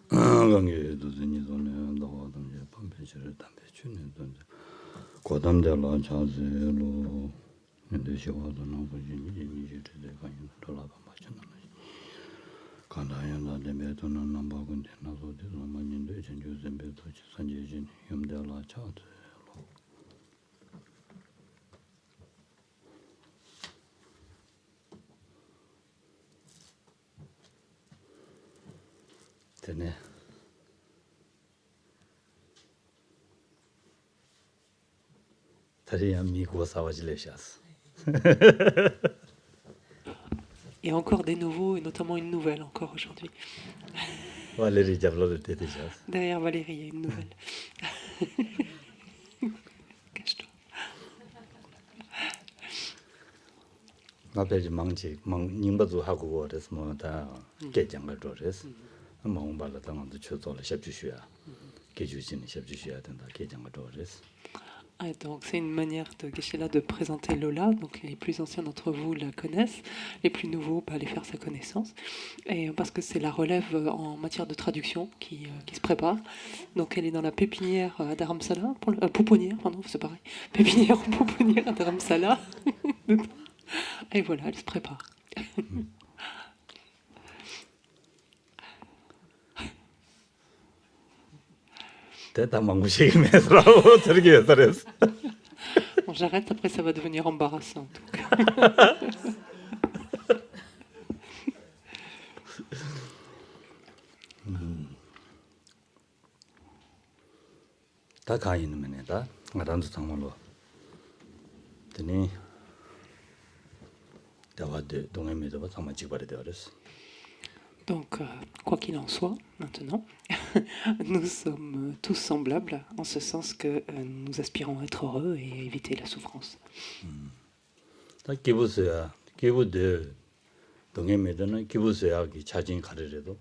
강에도 되니도는 나와도 이제 판매지를 담배 주는 돈 고담대로 자세로 근데 시와도 나고 이제 내가 돌아가 맞잖아. 간다야나 데메도는 남바군데 나도 되는 전주zembe도 산재진 염대라 차도 되네. 다리야 미고 사와질레샤스. Et encore des nouveaux, et notamment une nouvelle encore aujourd'hui. Valérie Diablo de déjà. Derrière Valérie, il y a une nouvelle. Cache-toi. 나베지 망지 망 님바도 하고 그래서 뭐다 개장을 줘서 망발라 당한테 쳐서 샵주셔야 개주신 샵주셔야 된다 개장을 줘서. Ah, donc c'est une manière de Geshe-la de présenter Lola. Donc les plus anciens d'entre vous la connaissent, les plus nouveaux, aller faire sa connaissance. Et parce que c'est la relève en matière de traduction qui se prépare. Donc elle est dans la pépinière à Dharamsala, pouponnière, pardon, c'est pareil. Pépinière ou pouponnière à Dharamsala. Et voilà, elle se prépare. Bon, j'arrête, après ça va devenir embarrassant en tout cas. 다 가있는 면에다 나란도 상말로 되니 대화대 동해면서 정말 지발이 되어졌어. Donc, quoi qu'il en soit, maintenant, nous sommes tous semblables, en ce sens que nous aspirons à être heureux et éviter la souffrance. 기부서야 기부대 동해면에는 기부서야기 차진 가르래도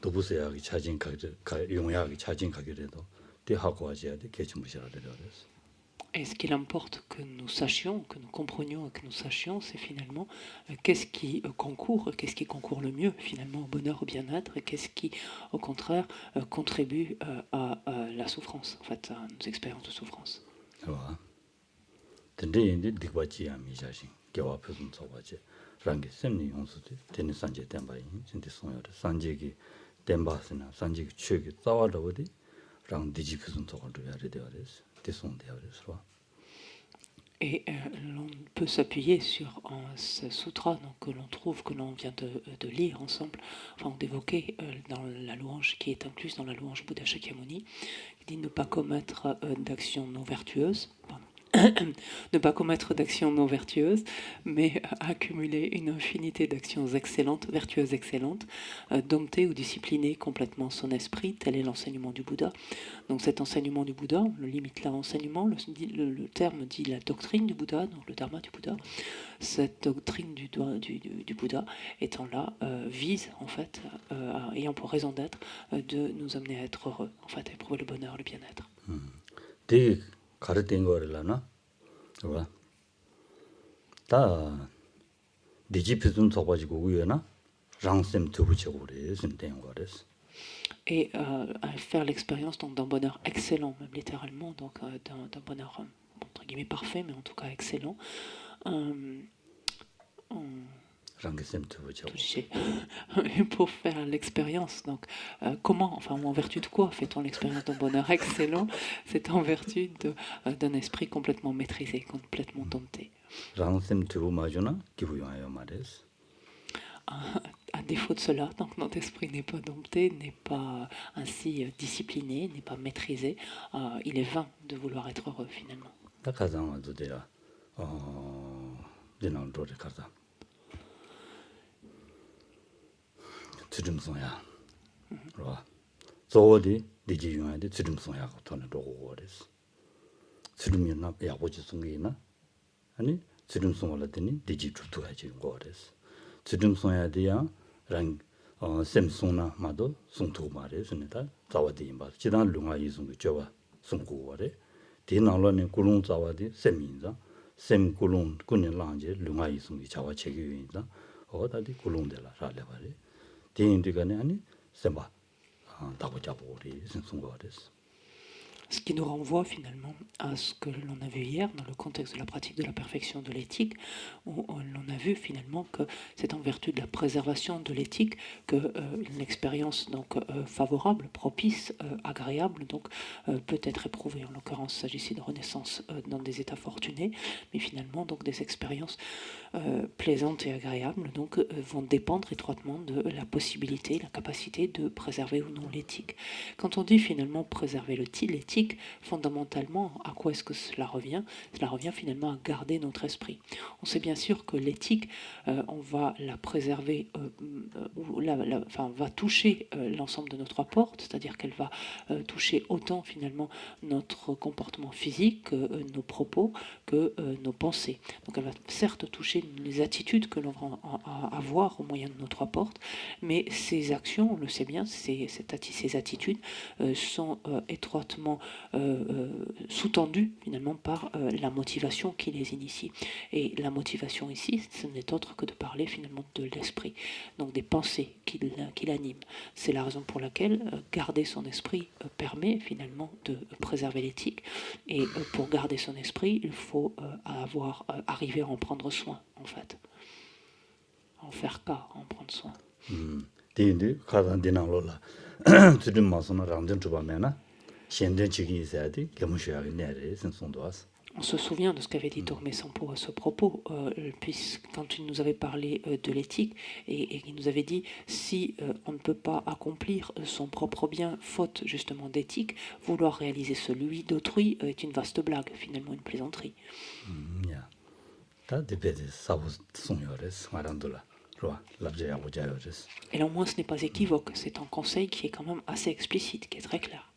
도부서야기 차진 가르 용야기 차진 가르래도 대하고 하셔야 돼 개침무시라 되어졌어. Et ce qu'il importe que nous sachions, que nous comprenions et que nous sachions, c'est finalement qu'est-ce qui concourt le mieux finalement au bonheur, au bien-être, et qu'est-ce qui, au contraire, contribue à la souffrance, en fait, à nos expériences de souffrance. 와. 근데 디바지야 미자신. 겨와 표준 저바지. 랑게 셈니 용수데 되는 산제 템바이 진짜 송여를 산제기 템바스나 산제기 추기 싸워더디 랑 디지 표준 저거를 해야 되어서 Et l'on peut s'appuyer sur ce sutra donc, que l'on trouve, que l'on vient de lire ensemble, enfin d'évoquer dans la louange qui est incluse dans la louange Bouddha Shakyamuni, qui dit ne pas commettre d'actions non vertueuses, ne pas commettre d'actions non vertueuses, mais accumuler une infinité d'actions excellentes, vertueuses excellentes, dompter ou discipliner complètement son esprit, tel est l'enseignement du Bouddha. Donc cet enseignement du Bouddha, on le limite là, enseignement, le terme dit la doctrine du Bouddha, donc le dharma du Bouddha. Cette doctrine du Bouddha étant là, vise en fait, ayant pour raison d'être, de nous amener à être heureux, en fait, à éprouver le bonheur, le bien-être. 가르된 거라나 와. 다 디지피즘 써 가지고 위에나 랑셈 두부치고 그래. 심된 거랬어. Et à faire l'expérience d'un bonheur excellent, même littéralement, donc d'un bonheur entre guillemets parfait, mais en tout cas excellent. Pour faire l'expérience, donc comment, enfin en vertu de quoi fait-on l'expérience d'un bonheur excellent? C'est en vertu d'un esprit complètement maîtrisé, complètement dompté. À défaut de cela, donc notre esprit n'est pas dompté, n'est pas ainsi discipliné, n'est pas maîtrisé, il est vain de vouloir être heureux finalement. 주름송야. 그러와. 저어디 디지용한테 주름송야가 돈을 놓고 그랬어. 주름이나 야고지 송이나 아니 주름송을 했더니 디지 주도 해지 거랬어. 주름송야 돼야 랑 셈송나 마도 송토 말했습니다. 자와디 말. 지단 룽아 이송도 저와 송고 거래. 디나로네 꾸롱 자와디 셈인자. 셈 꾸롱 꾸는 랑제 룽아 이송이 자와 체계인자. 어다디 꾸롱데라 라래 말이. 대인들간에 아니 셈바 다고자보리 생성거레스. Ce qui nous renvoie finalement à ce que l'on a vu hier dans le contexte de la pratique de la perfection de l'éthique, où l'on a vu finalement que c'est en vertu de la préservation de l'éthique que une expérience donc favorable, propice, agréable donc peut être éprouvée. En l'occurrence, il s'agissait de renaissance dans des états fortunés, mais finalement donc des expériences plaisantes et agréables donc vont dépendre étroitement de la possibilité, la capacité de préserver ou non l'éthique. Quand on dit finalement préserver l'éthique, fondamentalement, à quoi est-ce que cela revient? Cela revient finalement à garder notre esprit. On sait bien sûr que l'éthique, on va la préserver, va toucher l'ensemble de notre apport, c'est-à-dire qu'elle va toucher autant finalement notre comportement physique que nos propos, que nos pensées. Donc elle va certes toucher les attitudes que l'on va avoir au moyen de notre apport, mais ces actions, on le sait bien, ces attitudes sont étroitement sous-tendues finalement par la motivation qui les initie. Et la motivation ici, ce n'est autre que de parler finalement de l'esprit, donc des pensées qui l'animent. C'est la raison pour laquelle garder son esprit permet finalement de préserver l'éthique. Et pour garder son esprit, il faut arriver à en prendre soin, en fait. En faire cas, en prendre soin. On se souvient de ce qu'avait dit Togme Sampo à ce propos, quand il nous avait parlé de l'éthique et qu'il nous avait dit si on ne peut pas accomplir son propre bien faute justement d'éthique, vouloir réaliser celui d'autrui est une vaste blague, finalement une plaisanterie. Et là au moins ce n'est pas équivoque, c'est un conseil qui est quand même assez explicite, qui est très clair.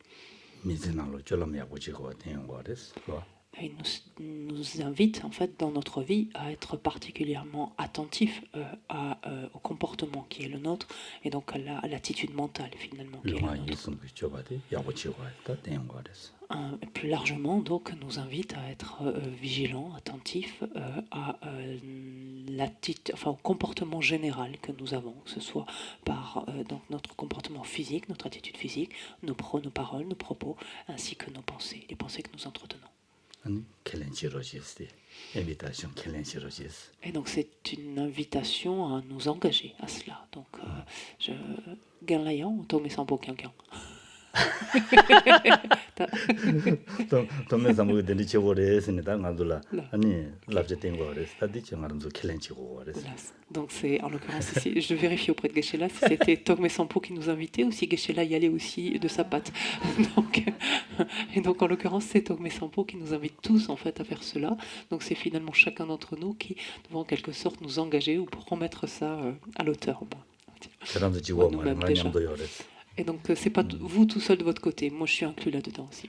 Il nous invite en fait dans notre vie à être particulièrement attentifs au comportement qui est le nôtre et donc à l'attitude mentale finalement qui est la nôtre. Plus largement donc nous invite à être vigilants, attentifs au comportement général que nous avons, que ce soit par donc notre comportement physique, notre attitude physique, nos paroles, nos propos, ainsi que nos pensées, les pensées que nous entretenons. Et donc c'est une invitation à nous engager à cela. Donc je ganlayan Togme Sampo Kyankyang. Donc c'est en l'occurrence ici, je vérifie auprès de Geshe-la si c'était Togme Sampo qui nous invitait ou si Geshe-la y allait aussi de sa patte. Donc en l'occurrence c'est Togme Sampo qui nous invite tous en fait à faire cela. Donc c'est finalement chacun d'entre nous qui devons en quelque sorte nous engager ou promettre ça à l'auteur. Nous-mêmes déjà. Et donc, c'est pas vous tout seul de votre côté. Moi, je suis inclus là-dedans aussi.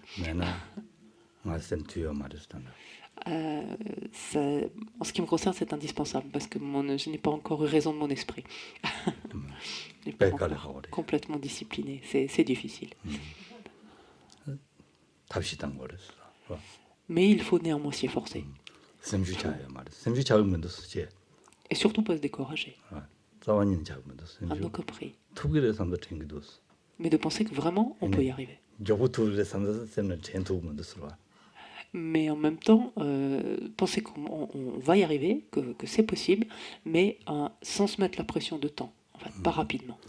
En ce qui me concerne, c'est indispensable parce que je n'ai pas encore eu raison de mon esprit. Je n'ai pas encore complètement discipliné. C'est difficile. Mais il faut néanmoins s'y efforcer. Et surtout pas se décourager. À aucun prix. Mais de penser que vraiment on peut y arriver. Mais en même temps, penser qu'on va y arriver, que c'est possible, mais sans se mettre la pression de temps, en fait, pas rapidement.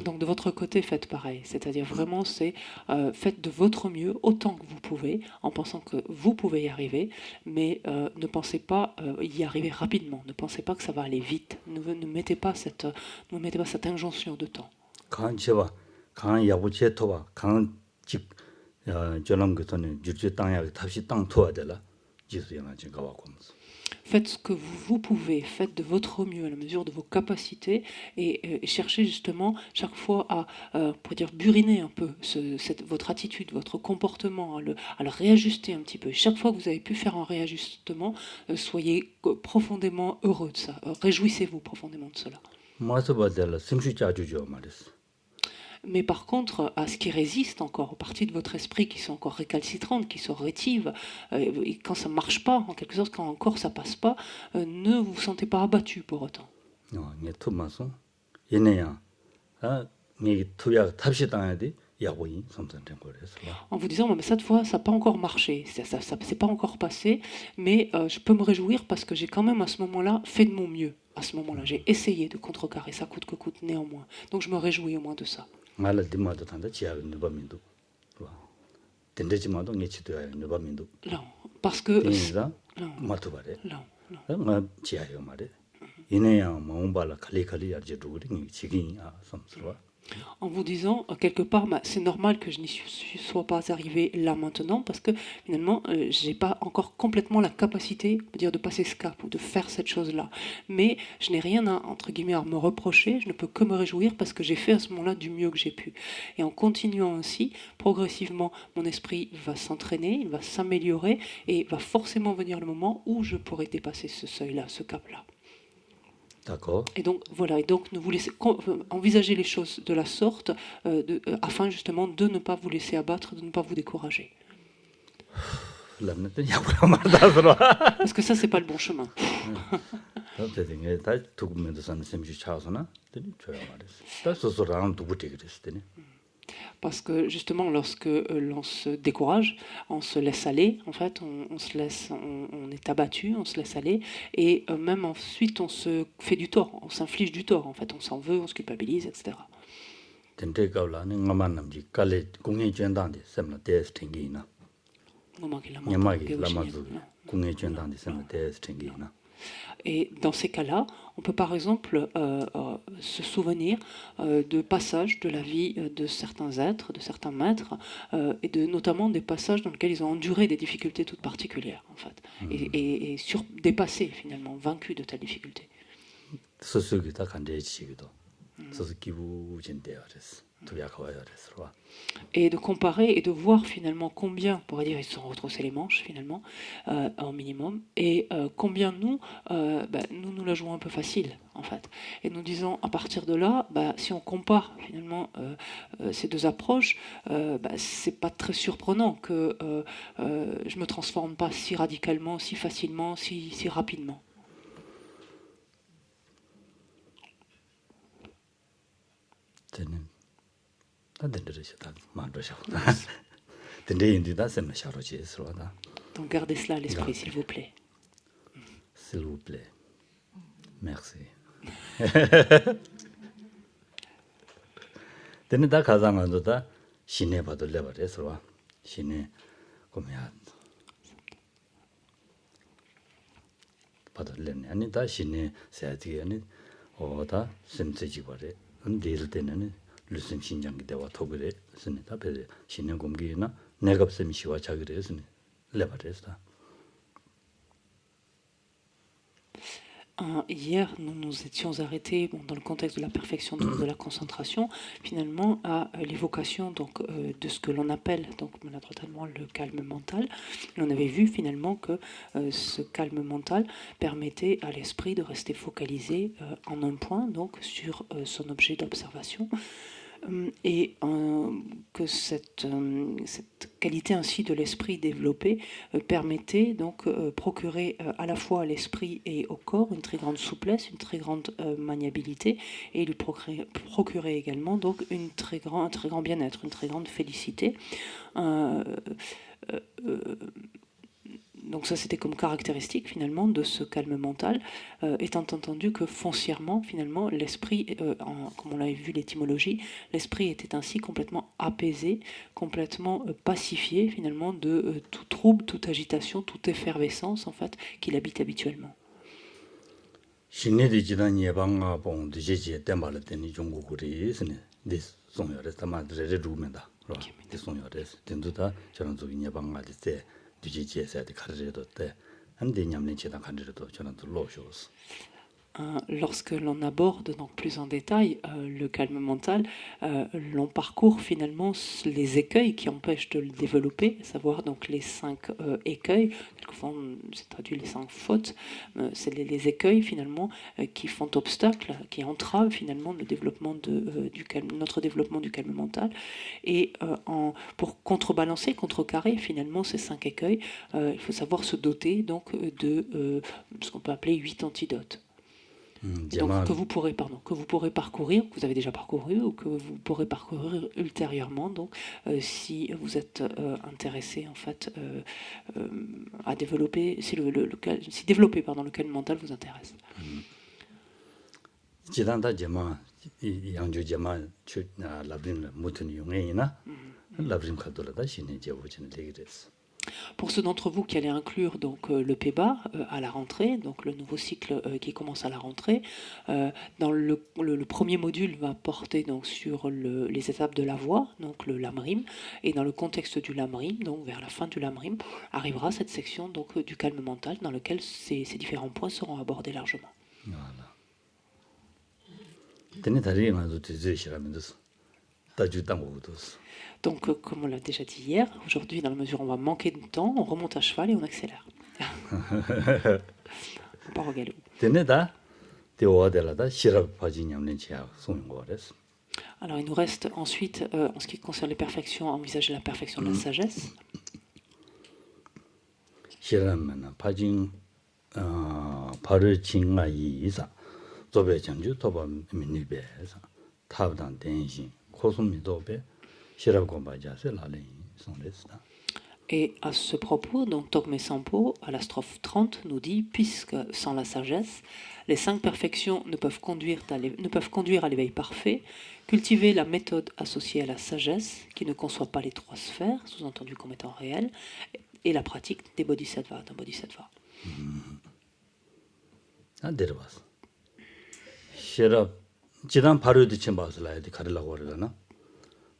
Donc de votre côté, faites pareil. C'est-à-dire vraiment, faites de votre mieux autant que vous pouvez, en pensant que vous pouvez y arriver, mais ne pensez pas y arriver rapidement. Ne pensez pas que ça va aller vite. Ne mettez pas cette injonction de temps. Faites ce que vous pouvez, faites de votre mieux à la mesure de vos capacités et cherchez justement chaque fois à buriner un peu votre attitude, votre comportement, à le réajuster un petit peu. Chaque fois que vous avez pu faire un réajustement, soyez profondément heureux de ça, réjouissez-vous profondément de cela. Mais par contre, à ce qui résiste encore, aux parties de votre esprit qui sont encore récalcitrantes, qui sont rétives, et quand ça ne marche pas, en quelque sorte, quand encore ça passe pas, ne vous sentez pas abattu pour autant. 이게 투마서 얘네야. 이 투야 탑시 당해야 돼. 야보인 섬선된 거래서. En vous disant, mais cette fois, ça n'a pas encore marché, ça s'est pas encore passé, mais je peux me réjouir parce que j'ai quand même à ce moment-là fait de mon mieux. À ce moment-là, j'ai essayé de contrecarrer ça coûte que coûte néanmoins. Donc je me réjouis au moins de ça. 말을 dim마도 탄다 지하가 누바민도. 된대지마도 녀치도야 누바민도. Non, parce que 인자 non, 마투바래. non, non. 나 지하요 말에. 얘네야 마음발라 칼리칼리 알지 두고리 지긴 섬스러워. En vous disant, quelque part, c'est normal que je n'y sois pas arrivé là maintenant, parce que finalement, je n'ai pas encore complètement la capacité de passer ce cap ou de faire cette chose-là. Mais je n'ai rien à, entre guillemets, à me reprocher, je ne peux que me réjouir parce que j'ai fait à ce moment-là du mieux que j'ai pu. Et en continuant ainsi, progressivement, mon esprit va s'entraîner, il va s'améliorer, et va forcément venir le moment où je pourrai dépasser ce seuil-là, ce cap-là. D'accord. Et donc voilà, et donc ne vous laissez envisager les choses de la sorte, afin justement de ne pas vous laisser abattre, de ne pas vous décourager. Parce que ça, c'est pas le bon chemin. Parce que justement, lorsque l'on se décourage, on se laisse aller, en fait, on est abattu, on se laisse aller, et même ensuite, on se fait du tort, on s'inflige du tort, en fait, on s'en veut, on se culpabilise, etc. Et dans ces cas-là, on peut par exemple se souvenir de passages de la vie de certains êtres, de certains maîtres, et notamment des passages dans lesquels ils ont enduré des difficultés toutes particulières, en fait, et dépassé finalement, vaincu de telles difficultés. Et de comparer et de voir finalement combien, on pourrait dire, ils se sont retroussés les manches finalement, au minimum, et combien nous la jouons un peu facile en fait. Et nous disons à partir de là, si on compare finalement ces deux approches, c'est pas très surprenant que je me transforme pas si radicalement, si facilement, si rapidement. Donc gardez cela à l'esprit, s'il vous plaît. S'il vous plaît. Merci. Tene da kazangando da shine bado lebare swa. Shine komya. Bado lenne ani da shine sayati ani oda semseji bare. Ndil tenen 루슨 신장기 대와 토그레 스니다 베 신년 공기나 내갑sem이 시와 자그레스니 레바레스다. Hier, nous nous étions arrêtés dans le contexte de la perfection de la concentration, finalement à l'évocation de ce que l'on appelle donc maladroitement le calme mental. On avait vu finalement que ce calme mental permettait à l'esprit de rester focalisé en un point, donc sur son objet d'observation. Et que cette qualité ainsi de l'esprit développé permettait donc procurer à la fois à l'esprit et au corps une très grande souplesse, une très grande maniabilité, et lui procurer également donc un très grand bien-être, une très grande félicité. Donc ça, c'était comme caractéristique finalement de ce calme mental, étant entendu que foncièrement, finalement, l'esprit, comme on l'avait vu l'étymologie, l'esprit était ainsi complètement apaisé, complètement pacifié finalement de tout trouble, toute agitation, toute effervescence en fait qu'il habite habituellement. lorsque l'on aborde donc plus en détail le calme mental, l'on parcourt finalement les écueils qui empêchent de le développer, à savoir donc les 5 écueils, quelquefois c'est traduit les 5 fautes, c'est les écueils finalement qui font obstacle, qui entravent finalement le développement notre développement du calme mental. Et pour contrebalancer, contrecarrer finalement ces 5 écueils, il faut savoir se doter donc de ce qu'on peut appeler 8 antidotes. Donc, que vous pourrez parcourir, que vous avez déjà parcouru ou que vous pourrez parcourir ultérieurement. Donc, si vous êtes intéressé en fait à développer, si développer le calme mental vous intéresse. 지단다 제마 양주 제마 라브림 못은 용해이나 라브림 카돌다 신의 제보진 되겠어. Pour ceux d'entre vous qui allez inclure donc le PEBA à la rentrée, donc le nouveau cycle qui commence à la rentrée, dans le premier module va porter donc sur les étapes de la voix, donc le lamrim, et dans le contexte du lamrim, donc vers la fin du lamrim, arrivera cette section donc du calme mental dans lequel ces différents points seront abordés largement. Voilà. Tenez d'aller dans d'autres échanges. Donc, comme on l'a déjà dit hier, aujourd'hui, dans la mesure où on va manquer de temps, on remonte à cheval et on accélère. On part au galop. Alors, il nous reste ensuite, en ce qui concerne les perfections, envisager la perfection de la sagesse. Et à ce propos, donc Togme Sampo, à la strophe 30, nous dit, puisque sans la sagesse, les 5 perfections ne peuvent conduire à l'éveil parfait, cultiver la méthode associée à la sagesse, qui ne conçoit pas les 3 sphères, sous-entendu comme étant réelles, et la pratique des bodhisattvas, d'un bodhisattva. 지단 바로도 침바슬라야지 가르라고 그러잖아.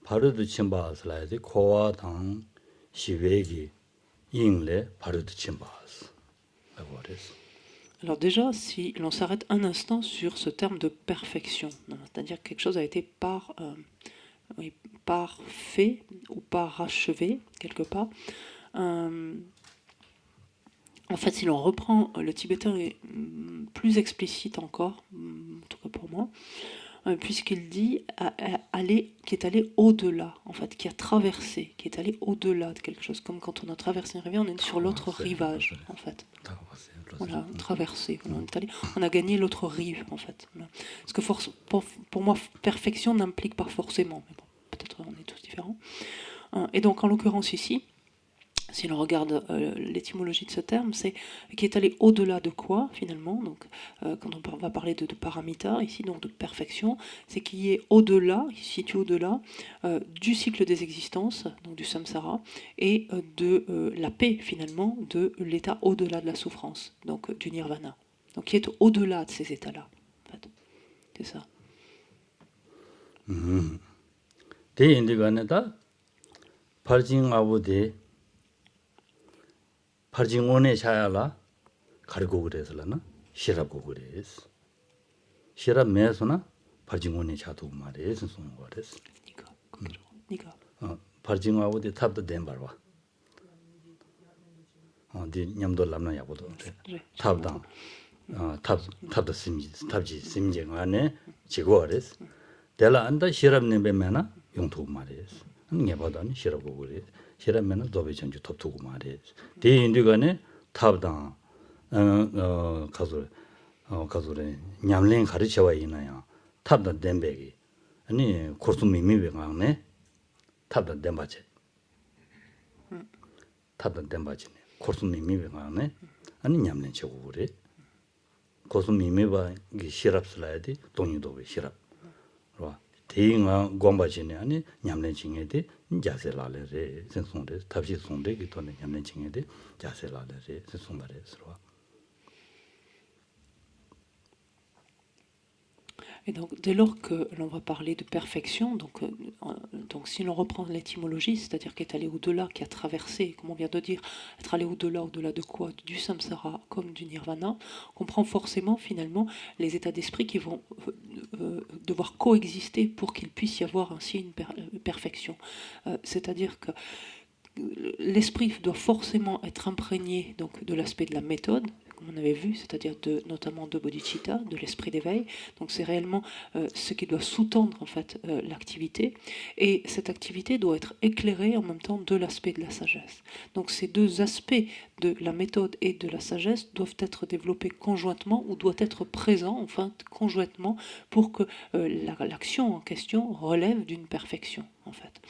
바로도 침바슬라야지 코와당 시외기 인레 바로도 침바스. Alors déjà, si l'on s'arrête un instant sur ce terme de perfection, c'est-à-dire que quelque chose a été parfait ou parachevé quelque part. En fait, si l'on reprend, le tibétain est plus explicite encore, en tout cas pour moi, puisqu'il dit qui est allé au-delà, en fait, qui a traversé, qui est allé au-delà de quelque chose, comme quand on a traversé une rivière, on est sur l'autre rivage, en fait. Voilà, traversé, on a gagné l'autre rive, en fait. Parce que pour moi, perfection n'implique pas forcément, mais bon, peut-être on est tous différents. Et donc, en l'occurrence ici, si l'on regarde l'étymologie de ce terme, c'est qui est allé au-delà de quoi, finalement. Donc, quand on va parler de paramita, ici, donc de perfection, c'est qui est au-delà, qui se situe au-delà du cycle des existences, donc du samsara, et de la paix, finalement, de l'état au-delà de la souffrance, donc du nirvana. Donc, qui est au-delà de ces états-là, en fait. C'est ça. 파징원에 샤야라 가르고 그래서라나 시랍고 그래서 시랍 매서나 파징원에 샤도 말에서 손 거래서 니가 파징하고데 탑도 된 바와 디 냠도 람나 야고도 탑당 탑도 탑지 심제 안에 지고 그래서 내가 안다 시랍 내배면나 용토 말에서 네 보다는 시랍고 그래 시라면은 도배 전주 톱두고 말이에요. 대인들간에 탑당 가서래 냠랭 가르쳐와 있나요. 탑다 덴베기. 아니 코스 미미베가네. 탑다 덴바체. 탑다 덴바체네. 코스 미미베가네. 아니 냠랭 쳐고 그래. 코스 미미바 기 시랍슬라야디 동이도베 시랍. 와. 대인가 공바지네 아니 냠랭 징에데 자세라레 센송데 탑시 송데 기토네 냠랭 징에데 자세라레 센송바레스로. Et donc, dès lors que l'on va parler de perfection, donc si l'on reprend l'étymologie, c'est-à-dire qui est allé au-delà, qui a traversé, comme on vient de dire, être allé au-delà de quoi? Du samsara comme du nirvana, on comprend forcément finalement les états d'esprit qui vont devoir coexister pour qu'il puisse y avoir ainsi une perfection. C'est-à-dire que l'esprit doit forcément être imprégné donc, de l'aspect de la méthode, comme on avait vu, c'est-à-dire notamment de bodhicitta, de l'esprit d'éveil. Donc c'est réellement ce qui doit sous-tendre en fait l'activité. Et cette activité doit être éclairée en même temps de l'aspect de la sagesse. Donc ces deux aspects de la méthode et de la sagesse doivent être développés conjointement ou doivent être présents enfin conjointement pour que l'action en question relève d'une perfection en fait.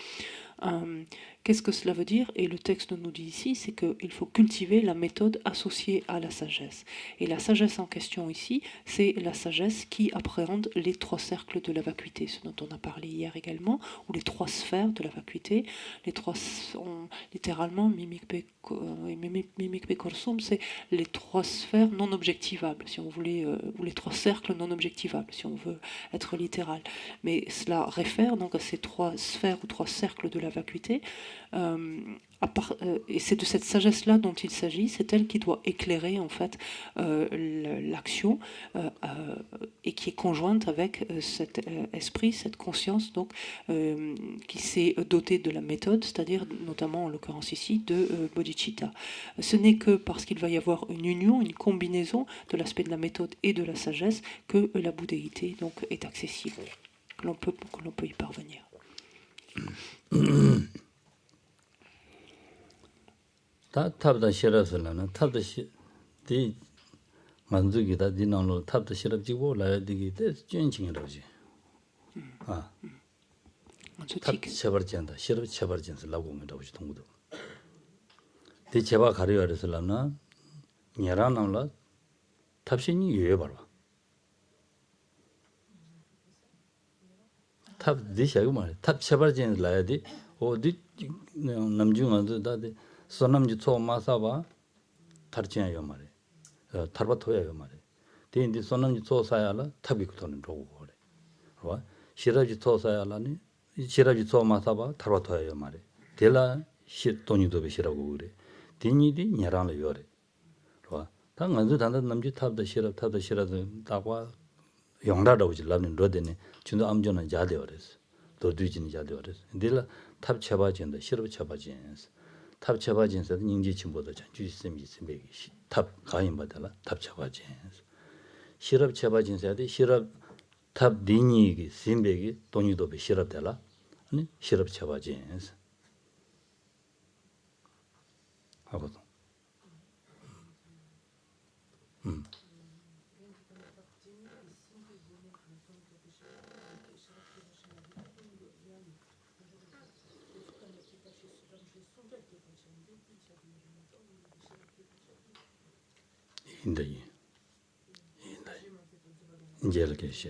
Qu'est-ce que cela veut dire? Et le texte nous dit ici, c'est qu'il faut cultiver la méthode associée à la sagesse. Et la sagesse en question ici, c'est la sagesse qui appréhende les trois cercles de la vacuité, ce dont on a parlé hier également, ou les trois sphères de la vacuité. Les trois sont littéralement mimik pekorsum, c'est les trois sphères non objectivables, si on voulait, ou les trois cercles non objectivables, si on veut être littéral. Mais cela réfère donc à ces trois sphères ou trois cercles de la vacuité. Et c'est de cette sagesse-là dont il s'agit, c'est elle qui doit éclairer en fait l'action et qui est conjointe avec cet esprit, cette conscience donc qui s'est dotée de la méthode, c'est-à-dire notamment en l'occurrence ici de bodhicitta. Ce n'est que parce qu'il va y avoir une union, une combinaison de l'aspect de la méthode et de la sagesse que la bouddhéité donc est accessible, que l'on peut y parvenir. 다 탑다 싫어서는 탑다 디 만족이다 디나로 탑다 싫어지고 라야디기 때 쩐칭이라지 아 탑 쳐버진다 싫어 쳐버진서 라고면도 오지 동구도 디 제바 가려야서는 녀라나라 탑신이 유에 봐라 탑 디샤고 말해 탑 쳐버진 라야디 어디 남중한테 다데 소남지 초 마사바 타르치야요 말해 타르바토야요 말해 데인디 소남지 초 사야라 탑이거든 로고 그래 봐 시라지 초 사야라니 시라지 초 마사바 타르바토야요 말해 데라 시 돈이도 베시라고 그래 데니디 냐랑을 요래 봐 당한도 단단 남지 탑다 시라도 다과 용라라고 질라는 로데네 준도 암전은 자대 그랬어 도두진 자대 그랬어 데라 탑 쳐봐진다 시럽 쳐봐진다 탑 쳐봐진서 인지 침보다 전주 있음이 탑 가인 받아라 탑 쳐봐진 시럽 쳐봐진서야 시럽 탑 디니기 심백이 돈이도 be 시럽 되라 아니 시럽 쳐봐진 하고도 인다이 인제를 계셔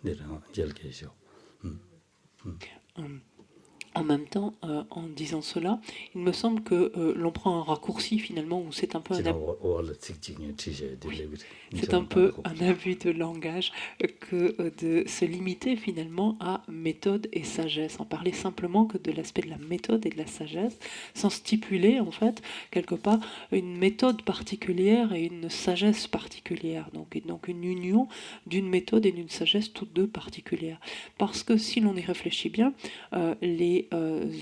내려 인제를 계셔 En même temps, en disant cela, il me semble que l'on prend un raccourci finalement où c'est un peu un abus de langage que de se limiter finalement à méthode et sagesse, en parler simplement que de l'aspect de la méthode et de la sagesse, sans stipuler en fait quelque part une méthode particulière et une sagesse particulière, donc une union d'une méthode et d'une sagesse toutes deux particulières. Parce que si l'on y réfléchit bien, les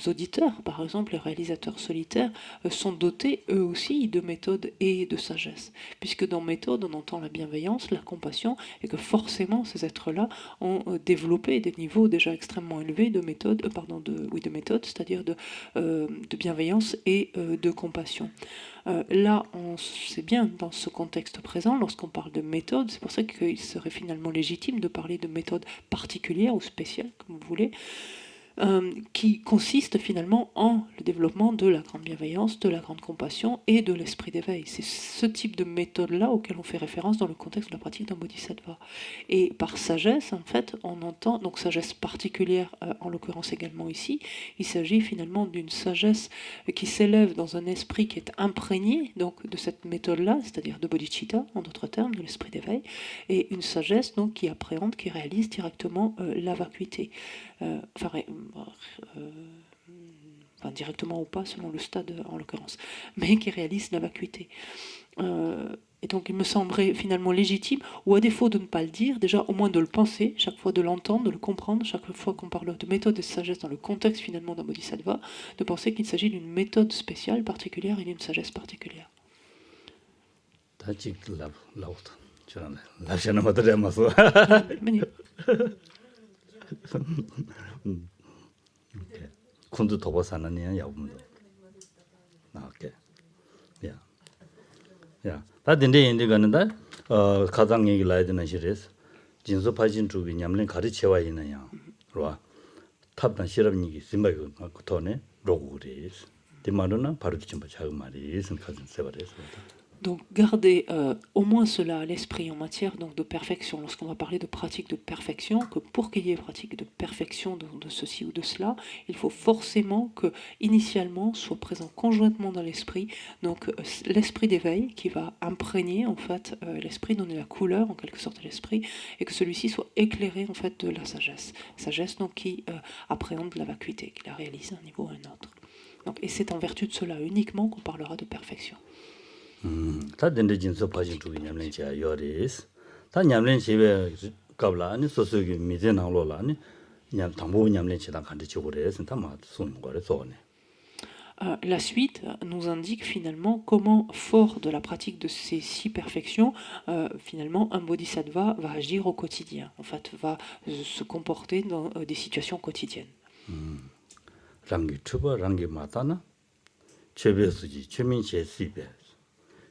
auditeurs, par exemple les réalisateurs solitaires, sont dotés eux aussi de méthode et de sagesse, puisque dans méthode on entend la bienveillance, la compassion, et que forcément ces êtres-là ont développé des niveaux déjà extrêmement élevés de méthode, de méthode, c'est-à-dire de bienveillance et de compassion. Là, on sait bien dans ce contexte présent, lorsqu'on parle de méthode, c'est pour ça qu'il serait finalement légitime de parler de méthode particulière ou spéciale, comme vous voulez, qui consiste finalement en le développement de la grande bienveillance, de la grande compassion et de l'esprit d'éveil. C'est ce type de méthode-là auquel on fait référence dans le contexte de la pratique d'un bodhisattva. Et par sagesse, en fait, on entend, donc sagesse particulière en l'occurrence également ici, il s'agit finalement d'une sagesse qui s'élève dans un esprit qui est imprégné donc, de cette méthode-là, c'est-à-dire de bodhicitta, en d'autres termes, de l'esprit d'éveil, et une sagesse donc, qui appréhende, qui réalise directement la vacuité. Directement ou pas selon le stade en l'occurrence, mais qui réalise la vacuité. Et donc il me semblerait finalement légitime, ou à défaut de ne pas le dire, déjà au moins de le penser, chaque fois de l'entendre, de le comprendre, chaque fois qu'on parle de méthode de sagesse dans le contexte finalement d'un bodhisattva, de penser qu'il s'agit d'une méthode spéciale, particulière et d'une sagesse particulière. 군도 더버 사나니야 야분도 나게 다 된대 인데 가는다 가장 얘기 라야 되는 시리즈 진소 파진 쪽이 냠len 가르쳐와 있느냐 그러와 탑단 실험이기 심바고 그토네 로고리스 디마르나 바로 좀 작은 말이 생각은 세버려서 Donc garder au moins cela à l'esprit en matière donc, de perfection, lorsqu'on va parler de pratique de perfection, que pour qu'il y ait pratique de perfection de ceci ou de cela, il faut forcément que initialement soit présent conjointement dans l'esprit, donc l'esprit d'éveil qui va imprégner en fait l'esprit, donner la couleur en quelque sorte à l'esprit, et que celui-ci soit éclairé en fait de la sagesse donc qui appréhende la vacuité, qui la réalise à un niveau ou à un autre. Donc, et c'est en vertu de cela uniquement qu'on parlera de perfection. 다 된데 진소 파진 쪽이 냠len치야 요리스 다 냠len치에 갑라 아니 소소기 미제 나올라 아니 냠 당보 냠len치다 간데 지고래서 다마 손 거래 소네 La suite nous indique finalement comment, fort de la pratique de ces 6 perfections, finalement un bodhisattva va agir au quotidien, en fait, va se comporter dans des situations quotidiennes. 랑기 추바 랑기 마타나 최베스지 최민시에 시베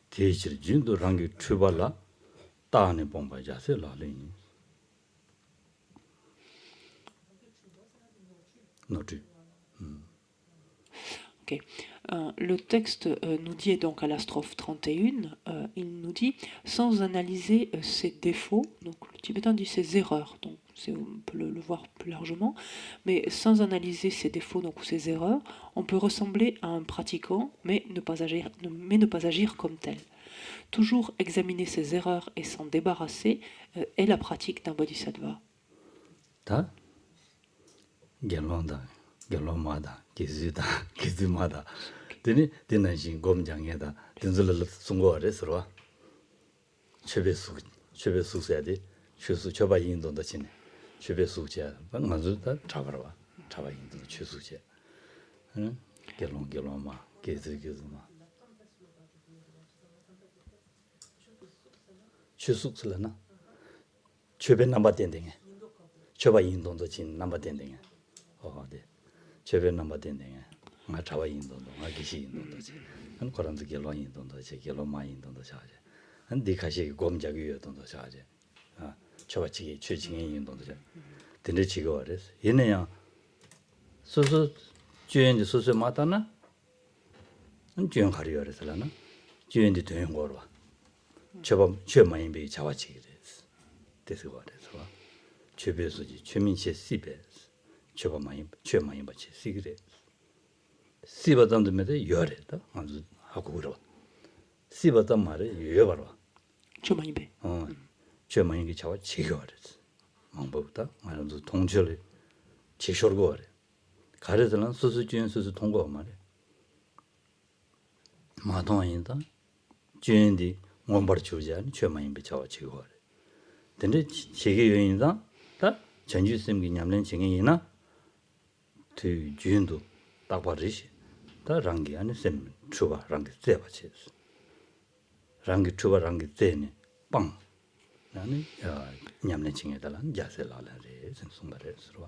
대실 진도 랑기 추발라 따네 bombaja세 라레니 노트 Okay. Le texte nous dit donc à la strophe 31, il nous dit sans analyser ses défauts, donc le tibétain dit ses erreurs, donc on peut le voir plus largement, mais sans analyser ses défauts donc ses erreurs, on peut ressembler à un pratiquant, mais ne pas agir comme tel. Toujours examiner ses erreurs et s'en débarrasser est la pratique d'un bodhisattva. 다 gelonda gelomada 기즈마다 되니 되는신 검장에다 된절을 송거래서로 최배수해야 돼 최수 처바 인도도 지네 최배수제 방만주다 잡아라 잡아 인도 최수제 응 geloma 기즈마 최수슬라나 최배 넘버 된댕에 처바 인도도 진 넘버 된댕에 네 최배 넘버 된댕에 nga chawa indondo, nga gishi indondo che. An koranzu gelo indondo che, gelo ma indondo cha che. An di kashi gom jagu yodondo cha che. Chawa chigi, chwe chingen indondo che. Dende chigo wares. Yene yang, susu, juyen di susu mata na, an juyen kari wares la na, juyen di tuyen gorwa. chwe ma inbe chawa chigi res. Desi wares wa. Chwe be suji, chwe min che si be. chwe ma inba che si res. 시바담도 메데 요래다 아주 하고 그러 시바담 말에 요여바로 조마이베 조마이게 차와 지겨워졌어 망법다 말도 동절이 지셔고 그래 가르들은 수수주연 수수 통과 말에 마동인다 주연디 원벌 주자니 조마이베 차와 지겨워 근데 제게 요인다 다 전주쌤이 냠는 증인이나 그 주연도 딱 버리시 다 랑기 안에 셈 추바 랑기 세바치 랑기 추바 랑기 세네 빵 나는 냠내 칭에달란 자세라래 생송바래스로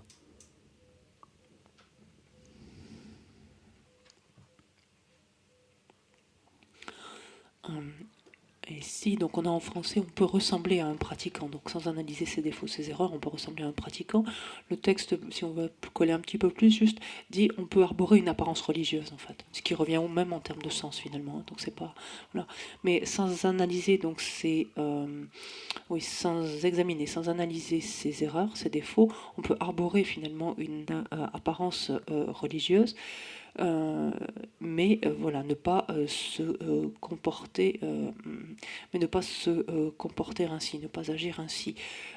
Et si, donc on a en français, on peut ressembler à un pratiquant. Donc sans analyser ses défauts, ses erreurs, on peut ressembler à un pratiquant. Le texte, si on veut coller un petit peu plus, juste dit on peut arborer une apparence religieuse en fait, ce qui revient au même en termes de sens finalement. Donc c'est pas voilà. Mais sans analyser donc oui, sans examiner, sans analyser ses erreurs, ses défauts, on peut arborer finalement une apparence religieuse. Mais voilà, ne pas se comporter, mais ne pas se comporter ainsi, ne pas agir ainsi.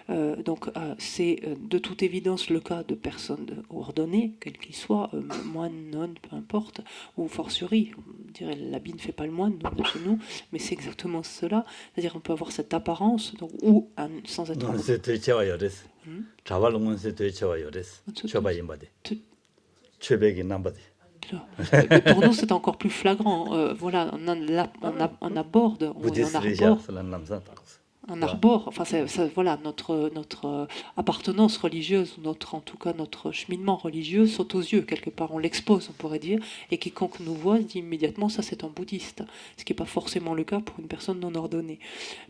Donc c'est de toute évidence le cas de personnes ordonnées, quels qu'ils soient, moines, nonnes, peu importe, ou fortiori, on dirait l'habit ne fait pas le moine chez nous, mais c'est exactement cela. C'est-à-dire on peut avoir cette apparence, donc, ou sans être... Mais pour nous, c'est encore plus flagrant. Voilà, on aborde, on arbore, enfin, voilà, notre appartenance religieuse, en tout cas notre cheminement religieux saute aux yeux quelque part, on l'expose, on pourrait dire, et quiconque nous voit se dit immédiatement ça c'est un bouddhiste, ce qui n'est pas forcément le cas pour une personne non ordonnée.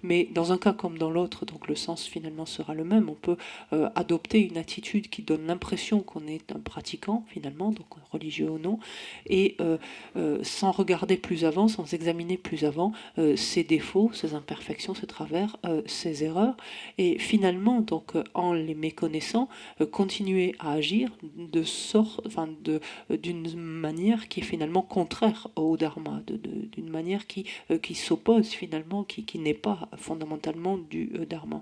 Mais dans un cas comme dans l'autre, donc le sens finalement sera le même, on peut adopter une attitude qui donne l'impression qu'on est un pratiquant finalement, donc religieux ou non, et sans regarder plus avant, sans examiner plus avant ses défauts, ses imperfections, ses travers, ses erreurs, et finalement, donc, en les méconnaissant, continuer à agir d'une manière qui est finalement contraire au dharma, d'une manière qui s'oppose finalement, qui n'est pas fondamentalement du dharma.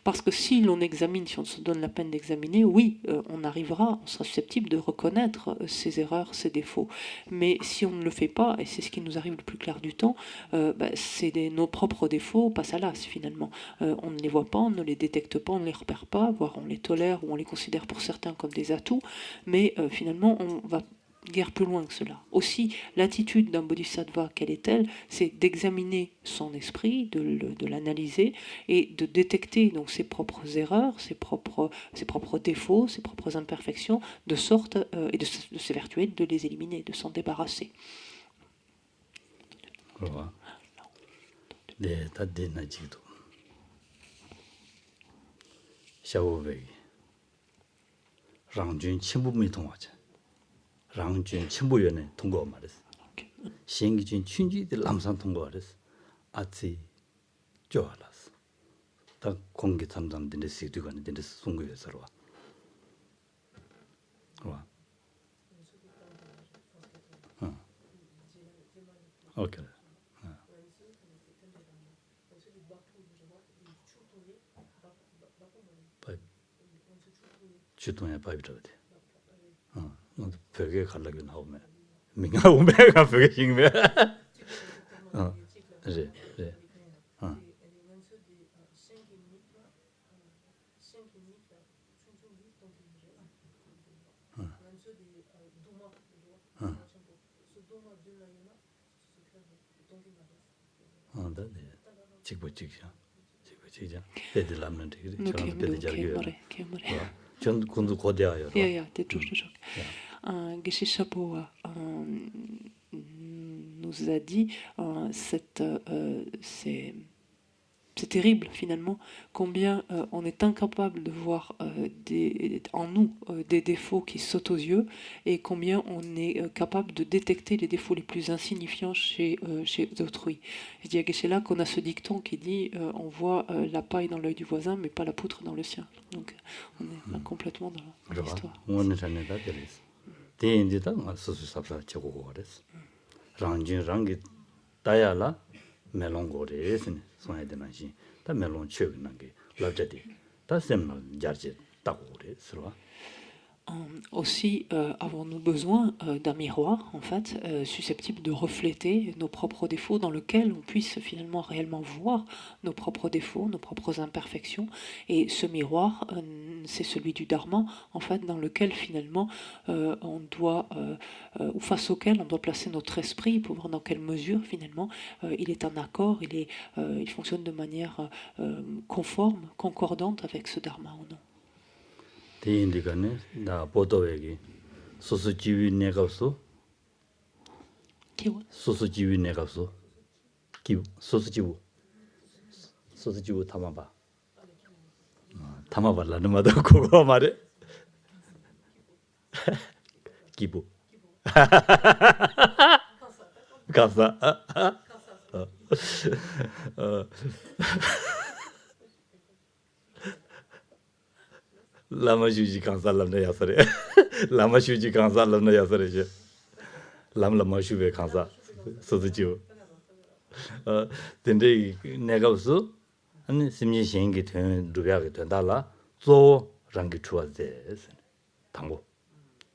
Parce que si l'on examine, si on se donne la peine d'examiner, oui, on sera susceptible de reconnaître ses erreurs, ses défauts. Mais si on ne le fait pas, et c'est ce qui nous arrive le plus clair du temps, c'est nos propres défauts passent à l'as finalement. On ne les voit pas, on ne les détecte pas, on ne les repère pas, voire on les tolère ou on les considère pour certains comme des atouts, mais finalement on va guère plus loin que cela. Aussi, l'attitude d'un bodhisattva, quelle est-elle? C'est d'examiner son esprit, de l'analyser et de détecter donc ses propres erreurs, ses propres défauts, ses propres imperfections, de sorte et de s'évertuer de les éliminer, de s'en débarrasser. 랑준 첨부위원회 통과 말했어. 시행기준 춘지들 남산 통과 말했어. 아치 좋아랐어. 다 공개 담당된 시도가 있는데 송구에서 와. 와. 오케이. 주동에 바이브도 돼. 벽에 가려고 나오면 민가 오메가 벽에 싱메 그래 직보직이야 배들라면 되게 저런 배들 잘게 전 군도 고대하여 t'es toujours choc. Geshe Shapoa nous a dit c'est terrible finalement combien on est incapable de voir en nous des défauts qui sautent aux yeux et combien on est capable de détecter les défauts les plus insignifiants chez autrui. Je dis à Geshe-la qu'on a ce dicton qui dit on voit la paille dans l'œil du voisin mais pas la poutre dans le sien. Donc on est complètement dans l'histoire. 멜롱고레스네 손에 되는지 다 멜롱 치우는 게 라저디 다 셈만 자르지 따고 그래 서로 Aussi, avons-nous besoin d'un miroir, en fait, susceptible de refléter nos propres défauts, dans lequel on puisse finalement réellement voir nos propres défauts, nos propres imperfections. Et ce miroir, c'est celui du Dharma, en fait, dans lequel finalement on doit, ou face auquel on doit placer notre esprit pour voir dans quelle mesure finalement il est en accord, il fonctionne de manière conforme, concordante avec ce Dharma ou non. 대인들간에 나 보도에게 소수지위 내가서 소수지위 내가서 기부 소스지부 담아봐. 담아봐라는 말도 그거 말해. 기부. 가사. 라마슈지 간살람네 야서래. 라마슈지 간살람네 야서래죠. 람라마슈베 간사 소스지부. 근데 내가 없어. 아니 심리 신기 된 루비하게 된다라. 조 랑기 추어제. 당고.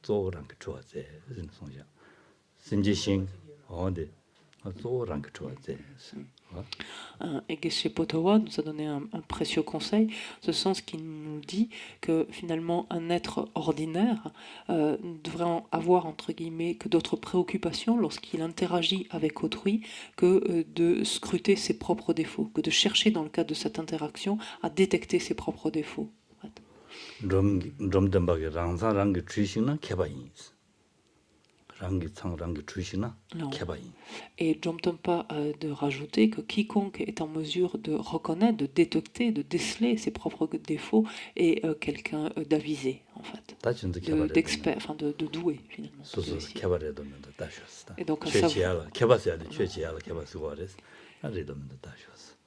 조 랑기 추어제. 무슨 소리야. 심리 신 어디 조 랑기 추어제. Et Geshe Potowa nous a donné un précieux conseil, ce sens qu'il nous dit que finalement un être ordinaire devrait avoir entre guillemets que d'autres préoccupations lorsqu'il interagit avec autrui que de scruter ses propres défauts, que de chercher dans le cadre de cette interaction à détecter ses propres défauts. Et Jomtompa de rajouter que quiconque est en mesure de reconnaître, de détecter, de déceler ses propres défauts est quelqu'un d'avisé, en fait, d'expert, enfin de doué, finalement.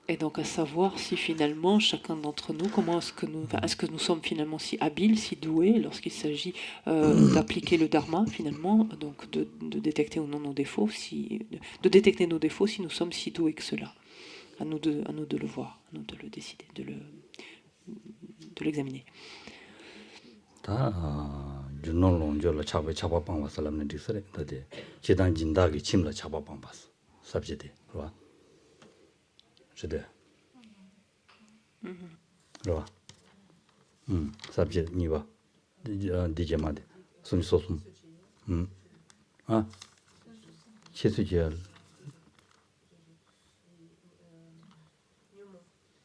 Et donc à savoir si finalement chacun d'entre nous, est-ce que nous sommes finalement si habiles, si doués lorsqu'il s'agit d'appliquer le dharma finalement, donc de détecter ou non nos défauts, de détecter nos défauts si nous sommes si doués que cela. À nous de le voir, à nous de le décider, de l'examiner. 그래. sabje niwa. DJ made. 손이 소숨. 아. 체수지알.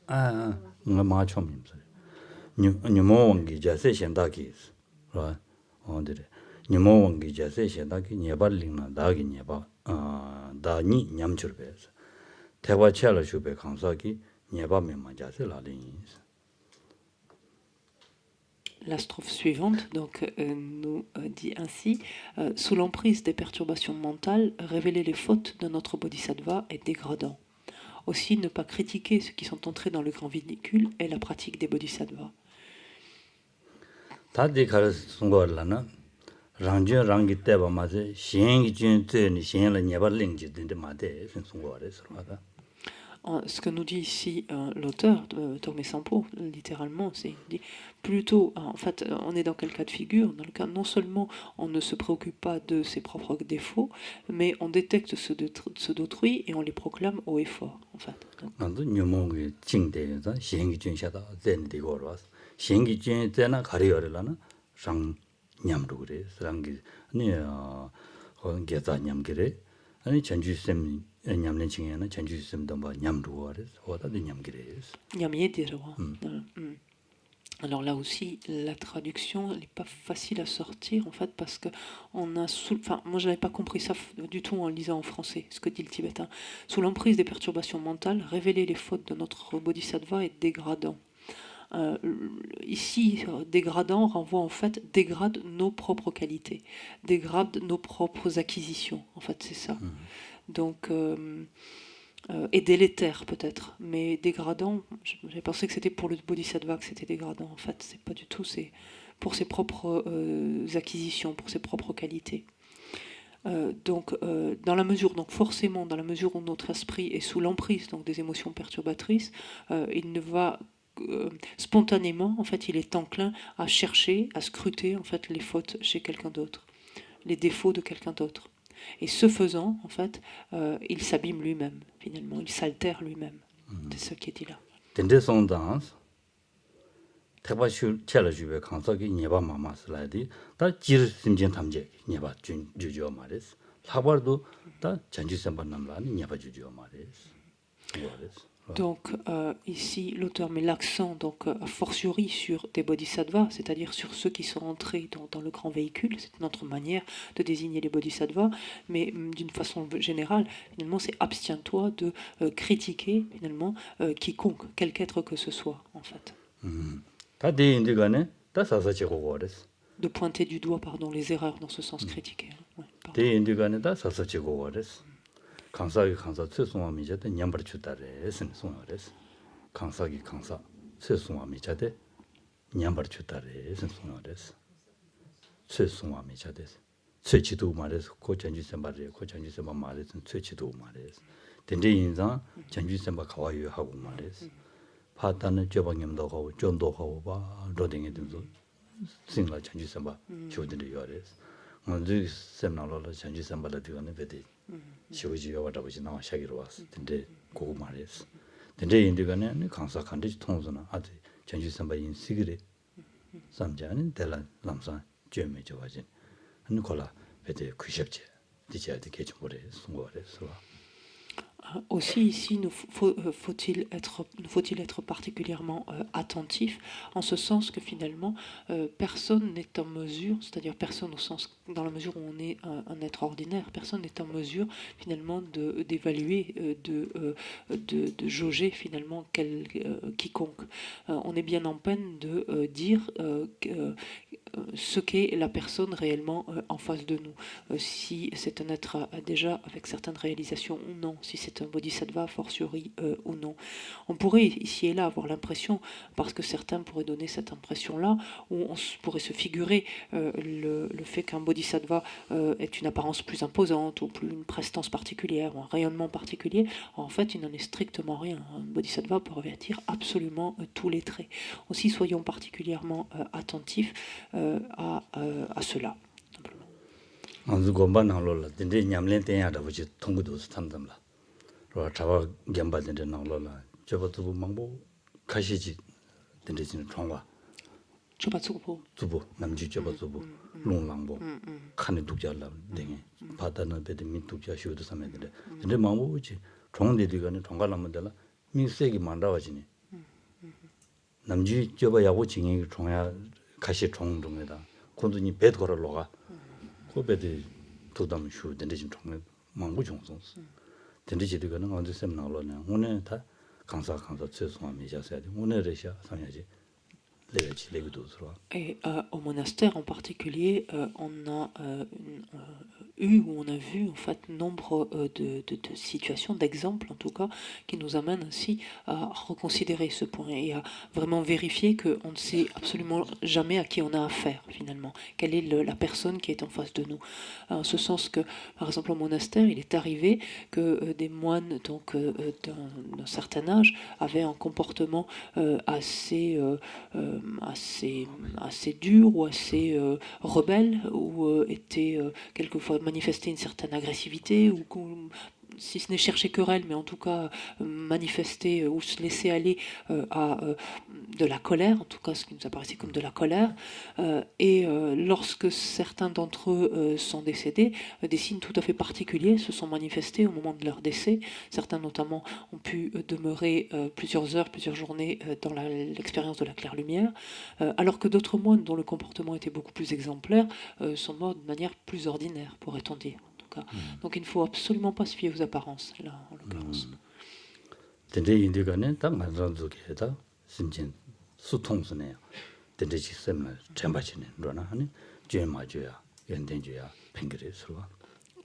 nga ma chom nim sare nyumo wangi jase shendaki ra ondere nyumo wangi jase shendaki nyeba lingna dagi nyeba da ni nyamchurbe tewa chala shube kansaki nyeba mema jase la lin. La strophe suivante donc, nous dit ainsi sous l'emprise des perturbations mentales, révéler les fautes de notre bodhisattva est dégradant. Aussi, ne pas critiquer ceux qui sont entrés dans le grand véhicule est la pratique des bodhisattvas. Ce que nous dit ici l'auteur de Tome Sampo, littéralement, c'est plutôt, en fait, on est dans quel cas de figure? Dans le cas, non seulement on ne se préoccupe pas de ses propres défauts, mais on détecte ceux d'autrui et on les proclame haut et fort, en fait. Alors là aussi, la traduction n'est pas facile à sortir en fait parce que on a enfin moi je n'avais pas compris ça du tout en lisant en français ce que dit le tibétain. Sous l'emprise des perturbations mentales, révéler les fautes de notre bodhisattva est dégradant. Ici, dégradant renvoie en fait, dégrade nos propres qualités, dégrade nos propres acquisitions. En fait, c'est ça. Donc, et délétère peut-être, mais dégradant, j'ai pensé que c'était pour le bodhisattva que c'était dégradant. En fait, c'est pas du tout, c'est pour ses propres acquisitions, pour ses propres qualités. Donc, dans la mesure, donc forcément, dans la mesure où notre esprit est sous l'emprise donc des émotions perturbatrices, il ne va spontanément, en fait, il est enclin à chercher, à scruter en fait les fautes chez quelqu'un d'autre, les défauts de quelqu'un d'autre. Et ce faisant, en fait, il s'abîme lui-même, finalement, il s'altère lui-même. C'est ce qui est dit là. Donc ici, l'auteur met l'accent donc a fortiori sur des bodhisattvas, c'est-à-dire sur ceux qui sont entrés dans le grand véhicule. C'est notre manière de désigner les bodhisattvas, mais d'une façon générale, finalement, c'est abstiens-toi de critiquer finalement quiconque, quel qu'être que ce soit, en fait. De pointer du doigt, pardon, les erreurs dans ce sens critiqué. Ouais, 강사기 강사 최송화 미자데 냠버 주다래 선송화레스 강사기 강사 최송화 미자데 냠버 주다래 선송화레스 최송화 미자데 최치도 말해서 고전주선 말이에요 고전주선 말해서 최치도 말해서 된대 인상 전주선 바 가와요 하고 말해서 파다는 저방염도 하고 전도 하고 봐 로딩에도 생각 전주선 바 조들이 요래서 먼저 세미나로 전주선 바를 되는 베데 시오지가 와다보지 나와 샤기로 왔어. 근데 그거 말했어. 근데 인디가네 강사 간지 통선아 아주 전주 선배인 시그레 삼자는 대란 남산 죄매 저와진 한 콜라 베데 쿠샵제 디자데 개정보래 송거래서 Aussi ici, faut-il être particulièrement attentif, en ce sens que finalement, personne n'est en mesure, c'est-à-dire personne au sens, dans la mesure où on est un être ordinaire, personne n'est en mesure finalement d'évaluer, de jauger finalement quiconque. On est bien en peine de dire ce qu'est la personne réellement en face de nous. Si c'est un être déjà avec certaines réalisations ou non, si c'est un bodhisattva fortiori ou non. On pourrait ici et là avoir l'impression, parce que certains pourraient donner cette impression-là, où on pourrait se figurer le fait qu'un bodhisattva ait une apparence plus imposante, ou plus une prestance particulière, ou un rayonnement particulier. En fait, il n'en est strictement rien. Un bodhisattva peut revêtir absolument tous les traits. Aussi, soyons particulièrement attentifs à cela. 자와 겸바된데 나올라 저것도 망보 가시지 된데진 총과 저바츠고 두부 남주 저것도 롱랑보 칸에 독자라 땡에 바다는 베드 민독자 쇼도 삼는데 근데 망보지 총대디가는 총갈라면 되라 민세기 만다와지니 남주 저바 야고 징이 총야 가시 총동에다 콘도니 베드 걸어로가 그 베드 도담 쇼 된데진 총에 망보 종송스 된지도 그는 언제 세미나로는 오늘 다 강사 최소한 미자세야 돼. 오늘에야 상야지 레벨치 레벨도 들어. Et au monastère en particulier, on a eu ou on a vu en fait nombre de situations, d'exemples en tout cas, qui nous amènent ainsi à reconsidérer ce point et à vraiment vérifier qu'on ne sait absolument jamais à qui on a affaire finalement, quelle est la personne qui est en face de nous. En ce sens que, par exemple au monastère, il est arrivé que des moines donc d'un certain âge avaient un comportement assez dur ou assez rebelle, ou était quelquefois manifester une certaine agressivité, ou si ce n'est chercher querelle, mais en tout cas manifester ou se laisser aller à de la colère, en tout cas ce qui nous apparaissait comme de la colère. Et lorsque certains d'entre eux sont décédés, des signes tout à fait particuliers se sont manifestés au moment de leur décès. Certains notamment ont pu demeurer plusieurs heures, plusieurs journées dans l'expérience de la claire lumière, alors que d'autres moines dont le comportement était beaucoup plus exemplaire sont morts de manière plus ordinaire, pourrait-on dire. Donc il ne faut absolument pas se fier aux apparences, là, en l'occurrence.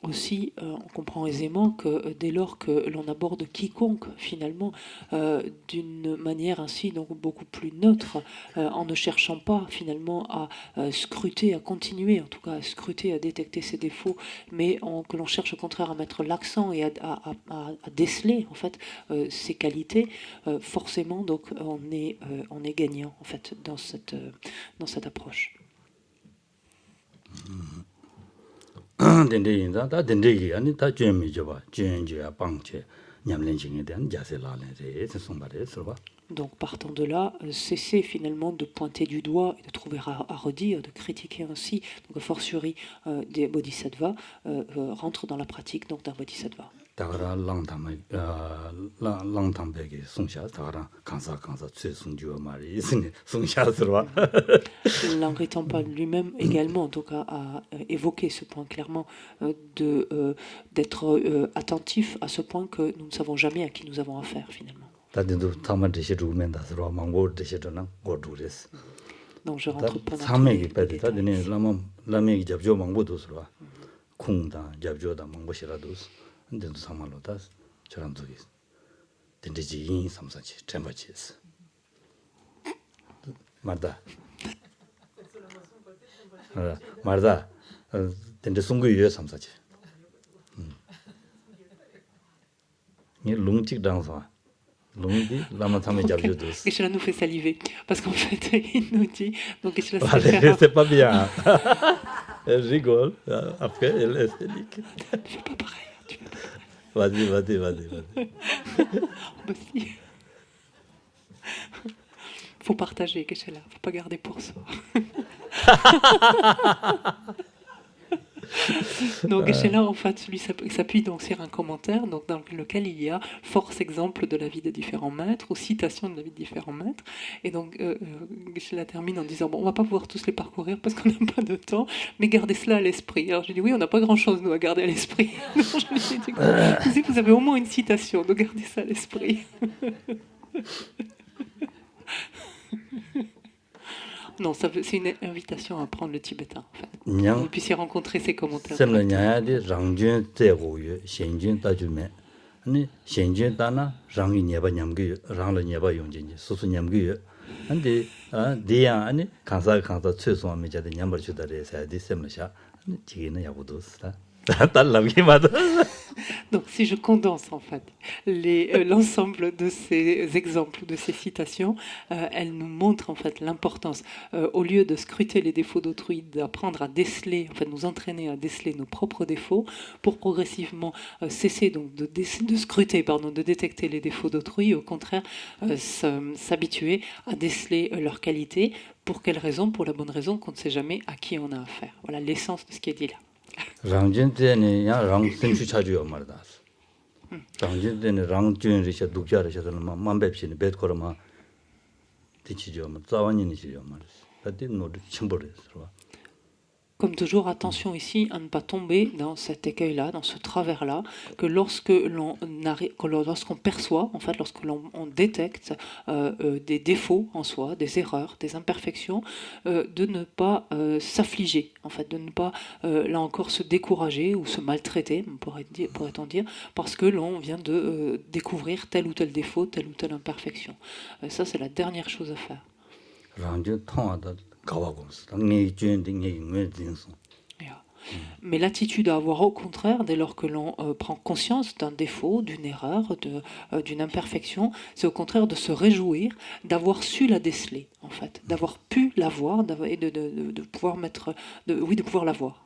Aussi, on comprend aisément que dès lors que l'on aborde quiconque, finalement, d'une manière ainsi donc beaucoup plus neutre, en ne cherchant pas finalement à scruter, à continuer, en tout cas à scruter, à détecter ses défauts, mais que l'on cherche au contraire à mettre l'accent et à déceler en fait ses qualités, forcément donc on est gagnant en fait dans cette approche. 된대인다 다 된대기 아니 다 죄미 줘봐 죄죄야 방죄 냠len징에 대한 자세라네 송발에서 봐. Donc partant de là, cesser finalement de pointer du doigt et de trouver à redire, de critiquer ainsi, donc a fortiori des bodhisattvas, rentre dans la pratique donc d'un bodhisattva. 다가라 랑탐백이 송샤 다가라 강사 최송주어 말이 있으니 송샤스로 L'Henri Temple lui-même également, en tout cas, a évoqué ce point clairement, d'être attentif à ce point que nous ne savons jamais à qui nous avons affaire finalement. 다들도 타마듯이 루멘다스로 망고듯이도는 고두레스 Donc je rentre pas dans tous 삼맥이 les 빼다 détails. 다들 라메기 잡죠 망고도스로 쿵다 잡죠다 망고시라도스 근데도 사말로다 저런 적이 된지지 인 삼사치 템버치스 말다 말다 된지 송구유에 삼사치 이 롱직 당사 롱디 라마 타메 잡죠도스 Geshe-la nous fait saliver, parce qu'en fait, il nous dit, donc Geshe-la sait Allez, faire c'est pas bien. Elle rigole. Après, elle est hystérique. Tu fais pas pareil, tu fais pas pareil. Vas-y. Bah si. Faut partager, Geshe-la, faut pas garder pour soi. Donc Geshe-la, en fait, lui s'appuie donc sur un commentaire donc, dans lequel il y a force exemple de la vie de différents maîtres ou citation de la vie de différents maîtres. Et donc Geshe-la termine en disant bon, on va pas pouvoir tous les parcourir parce qu'on n'a pas de temps, mais gardez cela à l'esprit. Alors je dis oui, on n'a pas grand-chose nous à garder à l'esprit. Donc je lui ai dit vous avez au moins une citation, donc gardez ça à l'esprit. Non, c'est une invitation à apprendre le tibétain, en fait. Vous puissiez rencontrer ces commentaires. semlenyade rangjun tegoyu shenjun tajume ani shenjun dana rangi nyeba nyamgu rangla nyeba yongjin susu nyamgu ande deya ani kansa 최소 메자데 nyambar chudare saidi semlasha jigina yabudosta 달라기 맞아. Donc, si je condense en fait l'ensemble de ces exemples, de ces citations, elles nous montrent en fait l'importance, au lieu de scruter les défauts d'autrui, d'apprendre à déceler, en fait, nous entraîner à déceler nos propres défauts, pour progressivement cesser donc de scruter, de détecter les défauts d'autrui, au contraire, s'habituer à déceler leurs qualités. Pour quelle raison? Pour la bonne raison qu'on ne sait jamais à qui on a affaire. Voilà l'essence de ce qui est dit là. 랑진때는 랑 생수 차주요 말다. 랑진때는 랑준리셔 독자리셔는 만배피는 배트코르마 디치죠. 자원인이시죠 말. 다들 노드 침벌했어. Comme toujours, attention ici à ne pas tomber dans cet écueil-là, dans ce travers-là, que lorsqu'on perçoit, en fait, lorsque l'on détecte des défauts en soi, des erreurs, des imperfections, de ne pas s'affliger, en fait, de ne pas, là encore, se décourager ou se maltraiter, pourrait-on dire, parce que l'on vient de découvrir tel ou tel défaut, telle ou telle imperfection. Ça, c'est la dernière chose à faire. Mais l'attitude à avoir au contraire, dès lors que l'on prend conscience d'un défaut, d'une erreur, d'une imperfection, c'est au contraire de se réjouir d'avoir su la déceler, en fait, d'avoir pu la voir et de pouvoir de pouvoir la voir.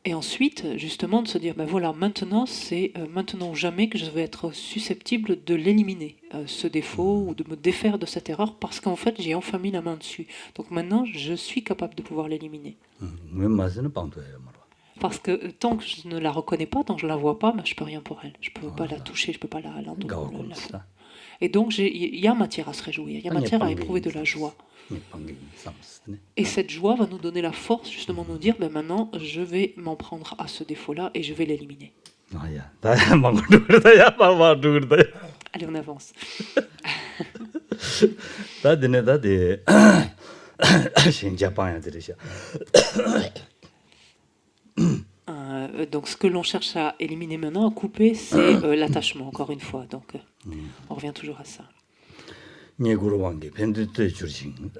Et ensuite, justement, de se dire, ben voilà, maintenant, c'est maintenant ou jamais que je vais être susceptible de l'éliminer, ce défaut, ou de me défaire de cette erreur, parce qu'en fait, j'ai enfin mis la main dessus. Donc maintenant, je suis capable de pouvoir l'éliminer. Parce que tant que je ne la reconnais pas, tant que je ne la vois pas, ben, je ne peux rien pour elle. Je ne peux pas la toucher, je ne peux pas l'entendre. Et donc, il y a matière à se réjouir, il y a matière à éprouver de la joie. Et cette joie va nous donner la force, justement, de nous dire, ben maintenant, je vais m'en prendre à ce défaut-là et je vais l'éliminer. Allez, on avance. Donc, ce que l'on cherche à éliminer maintenant, à couper, c'est l'attachement, encore une fois. Donc, on revient toujours à ça. 니구르왕게 벤드트 주신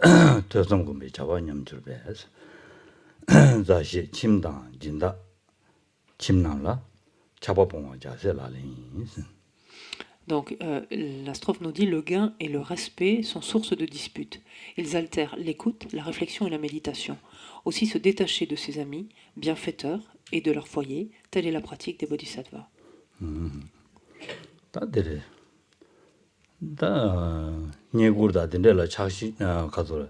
저성금이 자원염 줄배서 자시 침당 진다 침낭라 잡아봉어 자세라린. Donc, la strophe nous dit le gain et le respect sont source de dispute. Ils altèrent l'écoute, la réflexion et la méditation. Aussi se détacher de ses amis, bienfaiteurs, et de leur foyer, telle est la pratique des bodhisattvas. 다 니구르다 된데라 착시 가서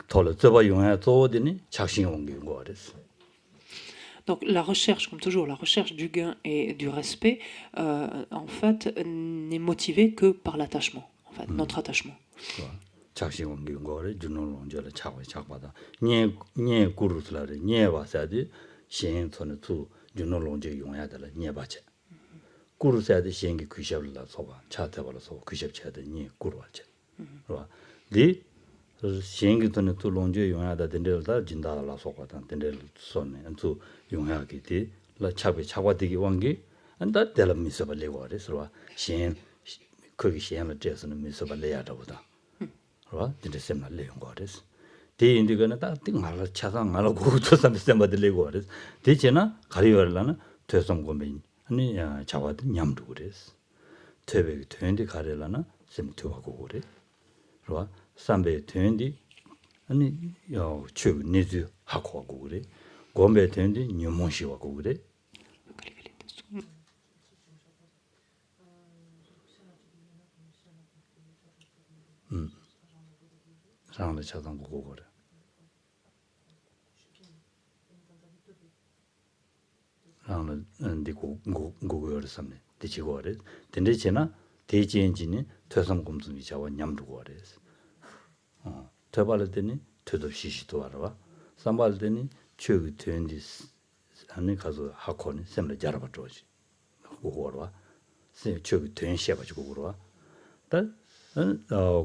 돌을 접어 용해 조더니 착신 온 게 거랬어. Donc la recherche, comme toujours, la recherche du gain et du respect, en fait, n'est motivée que par l'attachement, en fait, notre attachement. 작시원기 거를 준노론절을 차고 차고다 nye 구르슬라를 nye 와사디 신선의 두 준노론제 용야들 nye 바체 구르사디 신기 귀샵을라 소바 차태버서 귀샵체데 nye 구르와체 그봐 디 신기 돈의 두 론제 용야다 된데다 진다라 소가다 된데를 손에 두 용야기디 라 차베 차과되기 원기 안다 델미서발레고 그래서 신 거기 신을 제스는 미서발레야다보다 와 진짜 셈나 레용 거です대인들은 다 띵말라 차상 말고 고토선 셈바들레고 그래서 대체나 가리월라는 퇴성고민 아니 자와도 냠도 그래서 퇴백이 퇴인데 가리라나 셈 퇴하고 그래 와 삼배 퇴인데 아니 저 니즈 하고 하고 그래 고배 퇴인데 녀몬시 하고 그래 상을 찾아온 거고 그래. 상을 ndi고 고고를 삼네. 대치고 그래. 근데 제나 대지엔진이 퇴성 검증이 자와 냠두고 그래서. 퇴발할 때니 퇴도 시시도 알아봐. 삼발 때니 최고 퇴인디 안에 가서 하코니 셈을 잡아 줘지. 그거 알아봐. 최고 퇴인 시해 가지고 그러와.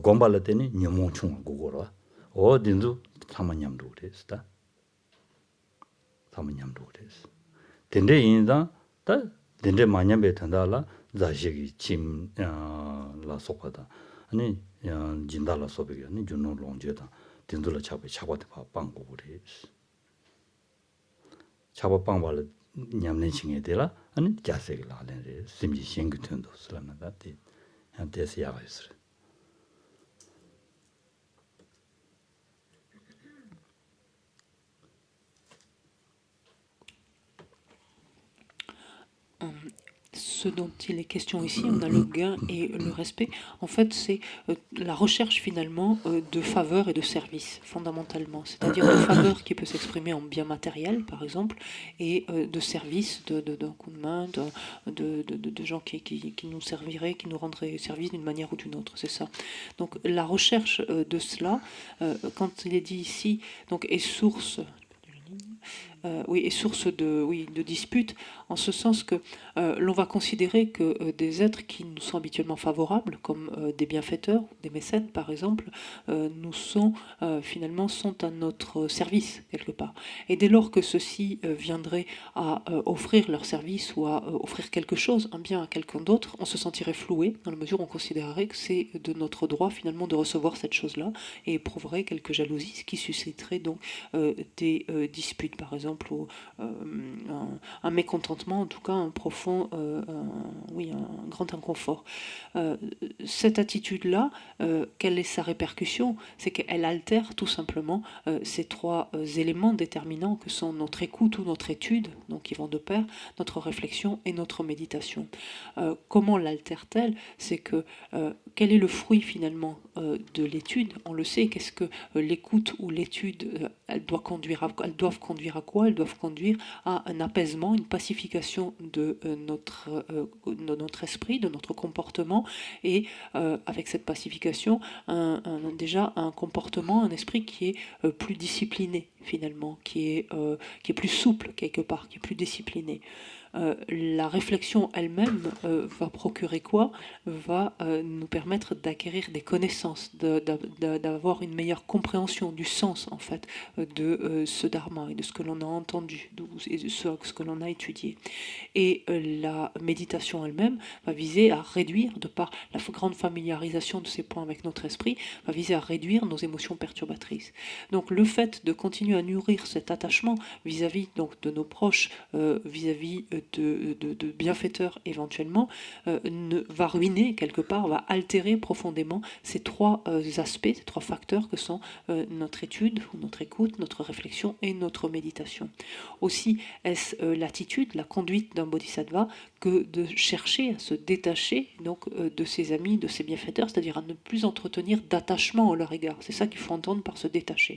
공부할 때는 녀몽충 고고로 어딘도 사만냠도 그랬다. 사만냠도 그랬어. 근데 인다 다 근데 만냠에 탄다라 자식이 침라 속하다. 아니 진달라 소비가 아니 준노 롱제다. 딘돌라 차고 차고도 빵고 그랬어. 차고 빵발 냠는 칭에 되라. 아니 자식이 라는데 심지 신규튼도 슬라나다티. 한테서 야가있어. Ce dont il est question ici, on a le gain et le respect. En fait, c'est la recherche finalement de faveur et de service, fondamentalement. C'est-à-dire de faveur qui peut s'exprimer en bien matériel, par exemple, et de service, d'un coup de main, de gens qui nous serviraient, qui nous rendraient service d'une manière ou d'une autre. C'est ça. Donc la recherche de cela, quand il est dit ici, donc, est source... est source de disputes, en ce sens que l'on va considérer que des êtres qui nous sont habituellement favorables, comme des bienfaiteurs, des mécènes par exemple, finalement sont à notre service quelque part. Et dès lors que ceux-ci viendraient à offrir leur service ou à offrir quelque chose, un bien à quelqu'un d'autre, on se sentirait floué, dans la mesure où on considérerait que c'est de notre droit finalement de recevoir cette chose-là et éprouverait quelque jalousie, ce qui susciterait donc des disputes par exemple, ou un mécontentement, en tout cas un profond, un grand inconfort. Cette attitude-là, quelle est sa répercussion? C'est qu'elle altère tout simplement ces trois éléments déterminants que sont notre écoute ou notre étude, donc qui vont de pair, notre réflexion et notre méditation. Comment l'altère-t-elle? C'est que quel est le fruit finalement de l'étude? On le sait, qu'est-ce que l'écoute ou l'étude, elles doivent conduire à quoi? Elles doivent conduire à un apaisement, une pacification de notre esprit, de notre comportement, et avec cette pacification, déjà un comportement, un esprit qui est plus discipliné finalement, qui est plus souple quelque part, qui est plus discipliné. La réflexion elle-même va procurer quoi? Va nous permettre d'acquérir des connaissances, d'avoir une meilleure compréhension du sens en fait de ce dharma et de ce que l'on a entendu et de ce que l'on a étudié. Et la méditation elle-même va viser à réduire, de par la grande familiarisation de ces points avec notre esprit, va viser à réduire nos émotions perturbatrices. Donc le fait de continuer à nourrir cet attachement vis-à-vis donc de nos proches, vis-à-vis de bienfaiteurs éventuellement, va ruiner quelque part, va altérer profondément ces trois aspects, ces trois facteurs que sont notre étude, ou notre écoute, notre réflexion et notre méditation. Aussi, est-ce l'attitude, la conduite d'un bodhisattva que de chercher à se détacher donc de ses amis, de ses bienfaiteurs, c'est-à-dire à ne plus entretenir d'attachement à leur égard. C'est ça qu'il faut entendre par se détacher.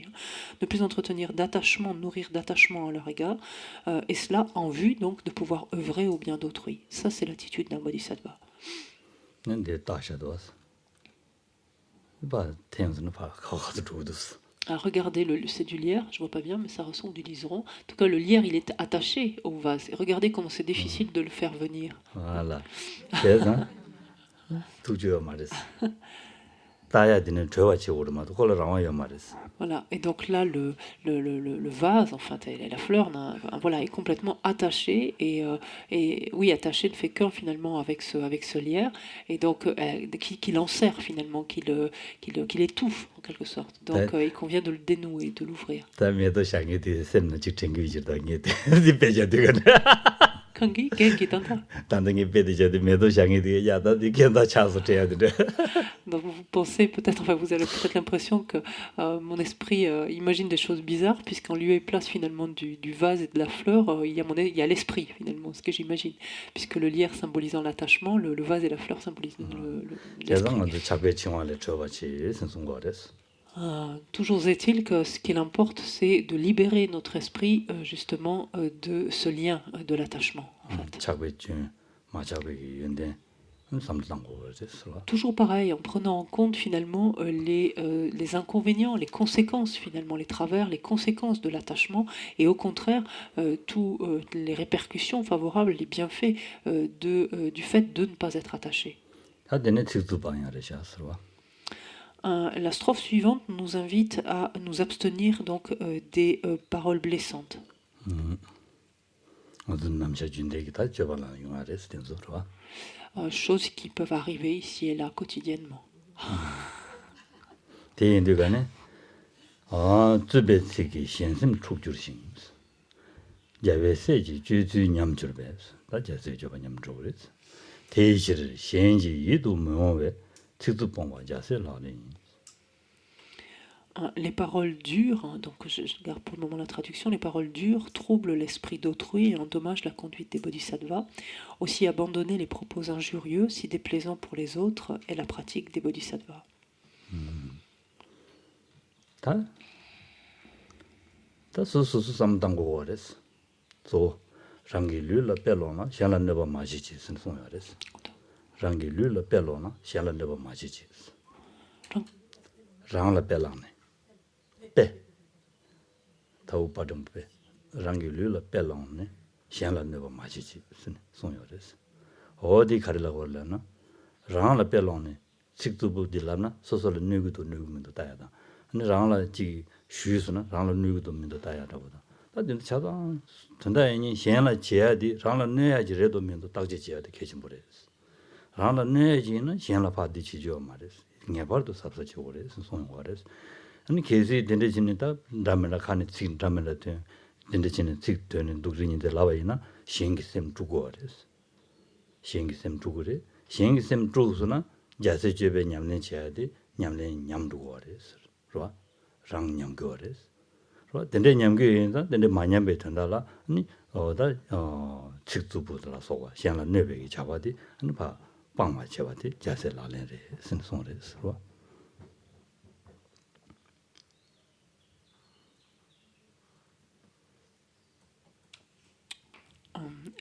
Ne plus entretenir d'attachement, nourrir d'attachement à leur égard, et cela en vue donc de pouvoir œuvrer au bien d'autrui. Ça, c'est l'attitude d'un bodhisattva. Regardez, c'est du lierre, je vois pas bien, mais ça ressemble du liseron. En tout cas, le lierre, il est attaché au vase. Et regardez comment c'est difficile de le faire venir. Voilà. Voilà, et donc là, le vase, enfin, la fleur, voilà, est complètement attachée, et oui, attachée ne fait qu'un finalement avec ce lierre, et donc qui l'enserre finalement, qui l'étouffe en quelque sorte. Donc il convient de le dénouer, de l'ouvrir. Kangi, qui tenta. Donc vous pensez peut-être, enfin vous avez peut-être l'impression que mon esprit imagine des choses bizarres, puisqu'en lieu et place finalement du vase et de la fleur, il y a l'esprit finalement, ce que j'imagine, puisque le lierre symbolisant l'attachement, le vase et la fleur symbolisent l'esprit. Toujours est-il que ce qu'il importe, c'est de libérer notre esprit justement de ce lien de l'attachement. En fait. Toujours pareil, en prenant en compte finalement les inconvénients, les conséquences finalement, les travers, les conséquences de l'attachement, et au contraire, toutes les répercussions favorables, les bienfaits du fait de ne pas être attaché. La strophe suivante nous invite à nous abstenir donc des paroles blessantes. Choses qui peuvent arriver ici et là quotidiennement. Les paroles dures, donc je garde pour le moment la traduction, les paroles dures troublent l'esprit d'autrui et endommagent la conduite des bodhisattvas. Aussi, abandonner les propos injurieux, si déplaisants pour les autres, est la pratique des bodhisattvas. 아니 계속 된대진다 담에라 칸에 진 담에라 된 된대진은 직되는 독진인데 라와이나 시행기셈 두고레스 시행기셈 두고레 시행기셈 두고서나 자세제베 냠내 지야데 냠내 냠두고레스 그렇죠 랑냠고레스 그렇죠 된대 냠고인다 된대 마냠베 된다라 아니 어다 직두부들라 소가 시행라 뇌베기 잡아디 아니 봐 빵마 잡아디 자세 라렌레 신송레스 그렇죠.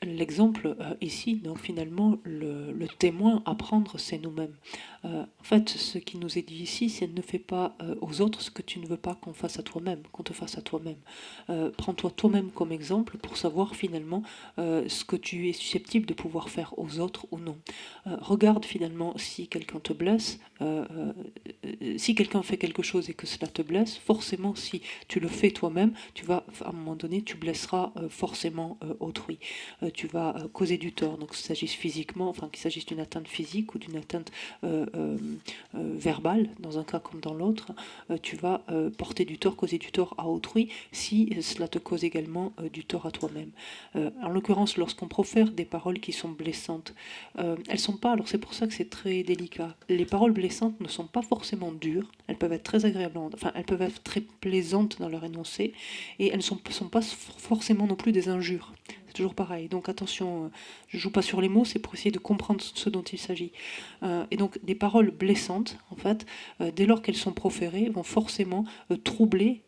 L'exemple ici, donc finalement, le témoin à prendre, c'est nous-mêmes. En fait, ce qui nous est dit ici, c'est ne fais pas aux autres ce que tu ne veux pas qu'on fasse à toi-même, qu'on te fasse à toi-même. Prends-toi toi-même comme exemple pour savoir finalement ce que tu es susceptible de pouvoir faire aux autres ou non. Regarde finalement si quelqu'un te blesse, si quelqu'un fait quelque chose et que cela te blesse, forcément si tu le fais toi-même, tu vas, à un moment donné, tu blesseras forcément autrui. Tu vas causer du tort, donc qu'il s'agisse physiquement, enfin qu'il s'agisse d'une atteinte physique ou d'une atteinte verbale, dans un cas comme dans l'autre, tu vas porter du tort, causer du tort à autrui, si cela te cause également du tort à toi-même. En l'occurrence, lorsqu'on profère des paroles qui sont blessantes, elles sont pas, alors c'est pour ça que c'est très délicat, les paroles blessantes ne sont pas forcément dures, elles peuvent être très agréables, enfin elles peuvent être très plaisantes dans leur énoncé, et elles ne sont pas forcément non plus des injures. toujours pareil. Donc attention, je joue pas sur les mots, c'est pour essayer de comprendre ce dont il s'agit. Et donc des paroles blessantes, en fait, dès lors qu'elles sont proférées, vont forcément troubler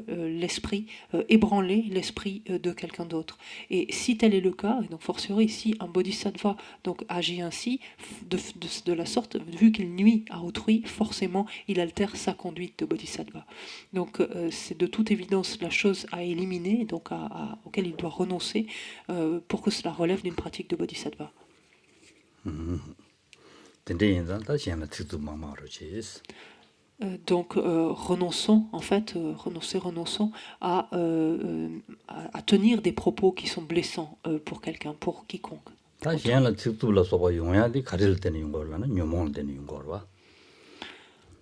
l'esprit, ébranler l'esprit de quelqu'un d'autre. Et si tel est le cas, et donc fortiori si un bodhisattva donc agit ainsi, de la sorte, vu qu'il nuit à autrui, forcément il altère sa conduite de bodhisattva. Donc c'est de toute évidence la chose à éliminer, donc auquel il doit renoncer pour que cela relève d'une pratique de bodhisattva. Donc renonçons, en fait, renonçons à tenir des propos qui sont blessants pour quelqu'un, pour quiconque.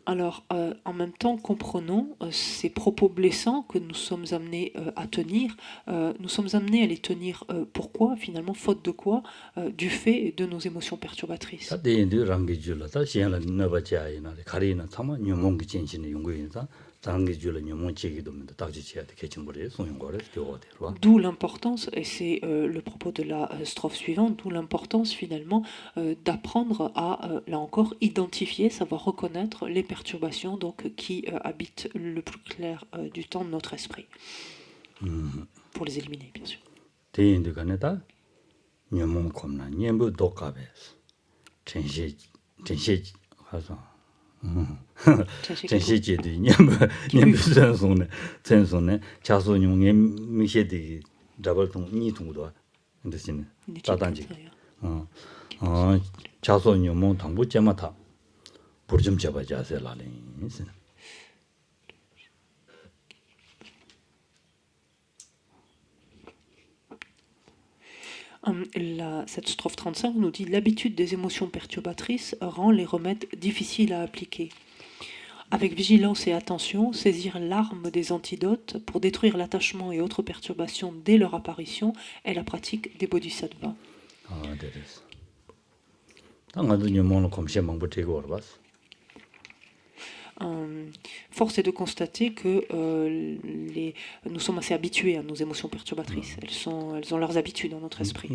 Alors, en même temps, comprenons ces propos blessants que nous sommes amenés à tenir. Nous sommes amenés à les tenir pourquoi, finalement, faute de quoi? Du fait de nos émotions perturbatrices. D'où l'importance, et c'est le propos de la strophe suivante, d'où l'importance finalement d'apprendre à, là encore, identifier, savoir reconnaître les perturbations donc, qui habitent le plus clair du temps de notre esprit. Pour les éliminer, bien sûr. 전시제도 년부선송네 전송네 자소용에 미셰디 잡을통 니통도 뜻이네 자단지 자소용모 당부 제마타 불좀 잡아자세라네 Cette strophe 35 nous dit « L'habitude des émotions perturbatrices rend les remèdes difficiles à appliquer. Avec vigilance et attention, saisir l'arme des antidotes pour détruire l'attachement et autres perturbations dès leur apparition est la pratique des bodhisattvas. » Force est de constater que nous sommes assez habitués à nos émotions perturbatrices. Elles ont leurs habitudes dans notre esprit.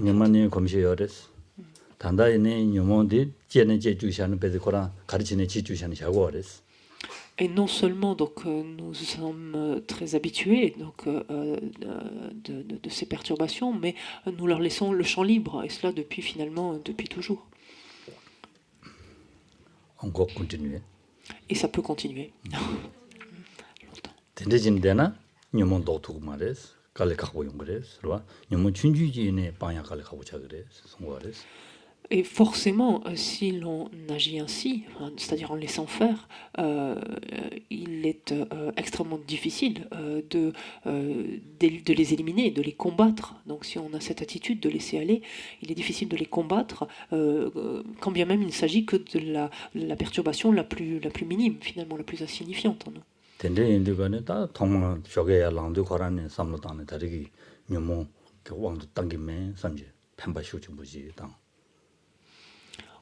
Et non seulement donc, nous sommes très habitués donc, de ces perturbations, mais nous leur laissons le champ libre, et cela depuis toujours. Encore continuer. Et ça peut continuer. Et forcément, si l'on agit ainsi, c'est-à-dire en laissant faire, il est extrêmement difficile de les éliminer, de les combattre. Donc si on a cette attitude de laisser aller, il est difficile de les combattre, quand bien même il ne s'agit que de la perturbation la plus minime, finalement, la plus insignifiante en nous.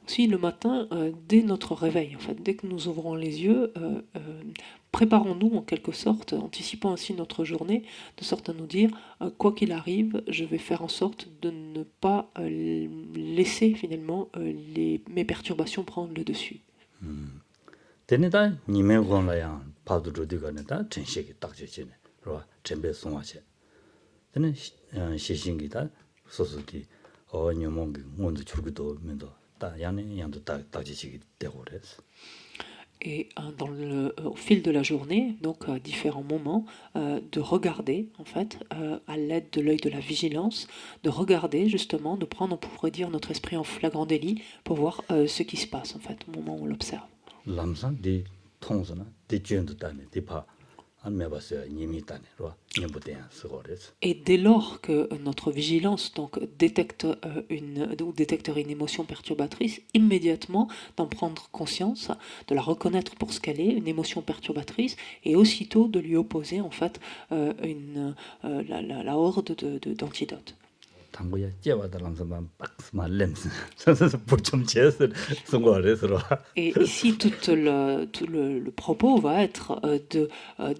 Aussi le matin, dès notre réveil, en fait, dès que nous ouvrons les yeux, préparons-nous en quelque sorte, anticipant ainsi notre journée, de sorte à nous dire, quoi qu'il arrive, je vais faire en sorte de ne pas laisser finalement mes perturbations prendre le dessus. Et au fil de la journée, donc à différents moments, de regarder, en fait, à l'aide de l'œil de la vigilance, de regarder justement, de prendre, on pourrait dire, notre esprit en flagrant délit pour voir ce qui se passe, en fait, au moment où on l'observe. Et dès lors que notre vigilance donc, détecterait une émotion perturbatrice, immédiatement d'en prendre conscience, de la reconnaître pour ce qu'elle est, une émotion perturbatrice, et aussitôt de lui opposer en fait la horde d'antidotes. 당고야 제와다 람서만 박스만 렘스 선선 불좀 제스 송거래서로 Et ici, tout le propos va être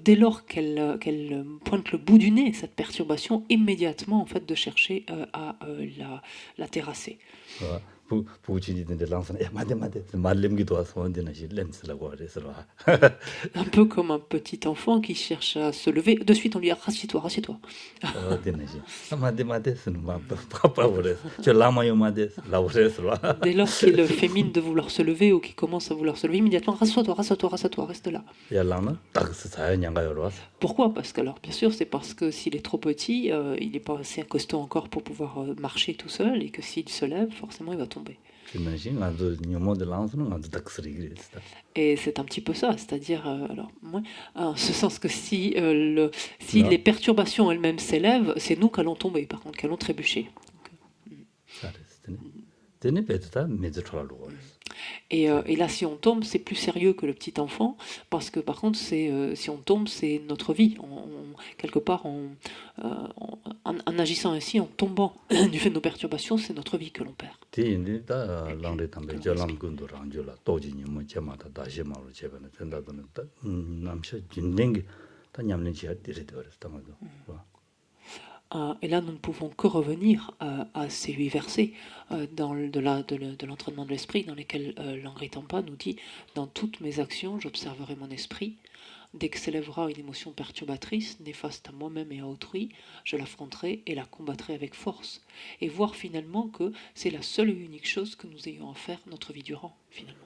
dès lors qu'elle pointe le bout du nez, cette perturbation, immédiatement, en fait, de chercher à la terrasser. 부부치는데 람서는 야 마데 말렘기도 와서 언제나 시 렘스라고 그래서로 Un peu comme un petit enfant qui cherche à se lever. De suite, on lui dit rassieds-toi, rassieds-toi. 어디나시 마데스는 막 파파 그래서 저 라마요 마데스 라오레서로 Dès lors qu'il fait mine de vouloir se lever ou qu'il commence à vouloir se lever, immédiatement, rassieds-toi, rassieds-toi, rassieds-toi, reste là. 야 라마 딱스 자연양가요로 와서 Pourquoi? Parce que, alors, bien sûr, c'est parce que s'il est trop petit, il n'est pas assez costaud encore pour pouvoir marcher tout seul, et que s'il se lève, forcément, il va tomber. 그나시 아주 녀모데 람서는 아주 딱스리 그랬어 Et c'est un petit peu ça, c'est-à-dire, alors, moi, en ce sens que si les perturbations elles-mêmes s'élèvent, c'est nous qui allons tomber, par contre, qui allons trébucher. 잘했으네 되네 베트다 메즈트라로 Et là, si on tombe, c'est plus sérieux que le petit enfant, parce que par contre, si on tombe, c'est notre vie. Quelque part, en agissant ainsi, en tombant du fait de nos perturbations, c'est notre vie que l'on perd. 디인디다 랑레 담배 저람군도 랑줄라 도지니 뭐 제마다 다시 말로 제반에 된다더는 남셔 진랭기 다 냠는 지야 되려도 그랬다마도 Et là, nous ne pouvons que revenir à ces 8 versets de l'entraînement de l'esprit, dans lesquels Langri Tampa nous dit « Dans toutes mes actions, j'observerai mon esprit. Dès que s'élèvera une émotion perturbatrice, néfaste à moi-même et à autrui, je l'affronterai et la combattrai avec force. » Et voir finalement que c'est la seule et unique chose que nous ayons à faire notre vie durant, finalement.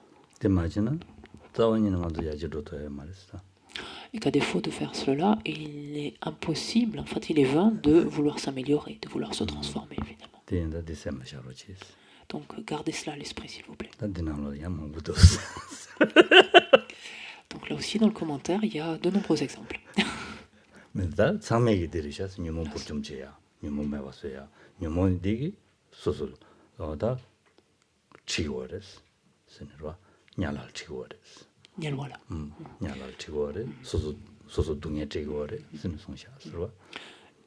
Et qu'à défaut de faire cela, il est impossible, en fait, il est vain de vouloir s'améliorer, de vouloir se transformer, finalement. Donc, gardez cela à l'esprit, s'il vous plaît. Donc, là aussi, dans le commentaire, il y a de nombreux exemples. Voilà.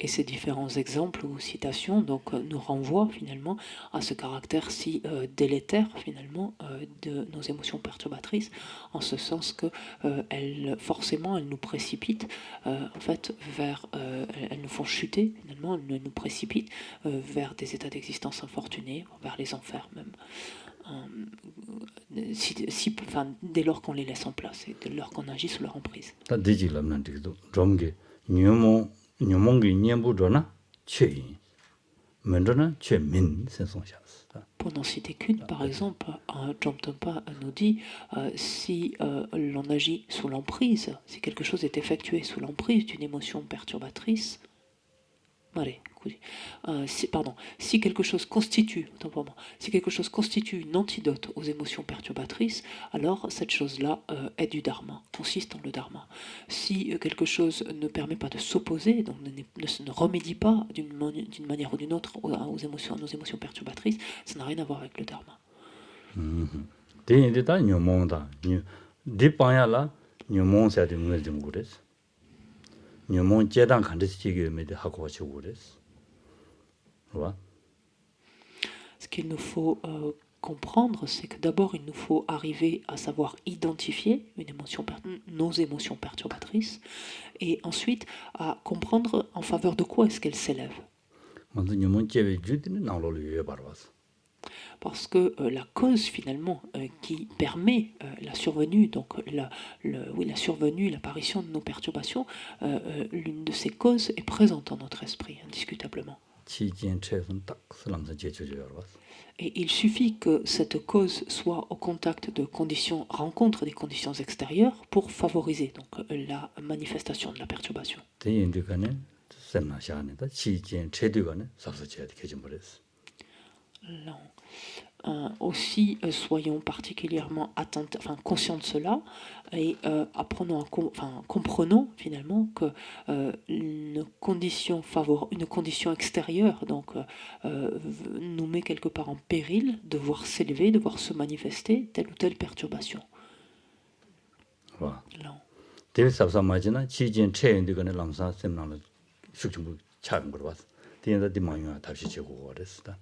Et ces différents exemples ou citations donc, nous renvoient finalement à ce caractère si délétère finalement de nos émotions perturbatrices, en ce sens que forcément elles nous précipitent en fait vers, elles nous font chuter finalement, elles nous précipitent vers des états d'existence infortunés, vers les enfers même. Dès lors qu'on les laisse en place et dès lors qu'on agit sous leur emprise. Pour n'en citer qu'une, par exemple, Jom Tompa nous dit si l'on agit sous l'emprise, si quelque chose est effectué sous l'emprise d'une émotion perturbatrice, si quelque chose constitue une antidote aux émotions perturbatrices, alors cette chose-là est du dharma, consiste en le dharma. Si quelque chose ne permet pas de s'opposer, donc ne remédie pas d'une manière ou d'une autre à nos émotions perturbatrices, ça n'a rien à voir avec le dharma. Ce qu'il nous faut comprendre, c'est que d'abord, il nous faut arriver à savoir identifier nos émotions perturbatrices, et ensuite à comprendre en faveur de quoi est-ce qu'elles s'élèvent. Parce que la cause finalement qui permet la survenue, donc la survenue, l'apparition de nos perturbations, l'une de ces causes est présente dans notre esprit, indiscutablement. Et il suffit que cette cause soit au contact de conditions, rencontre des conditions extérieures pour favoriser donc la manifestation de la perturbation. Non. Aussi, soyons particulièrement conscients de cela et comprenons finalement que une condition extérieure donc, nous met quelque part en péril de voir s'élever, de voir se manifester telle ou telle perturbation. Non. 디엔다 디마유아 답시 제고 그랬다.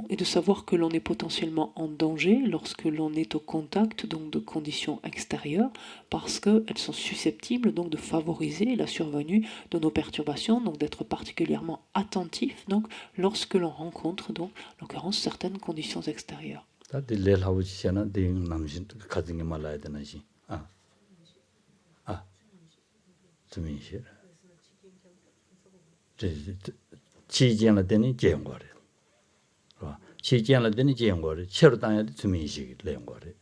Et de savoir que l'on est potentiellement en danger lorsque l'on est au contact donc de conditions extérieures parce qu'elles sont susceptibles donc de favoriser la survenue de nos perturbations, donc d'être particulièrement attentif donc lorsque l'on rencontre donc en l'occurrence certaines conditions extérieures. 치지안을 지연거를 체로 당야도 주민식이 내용거를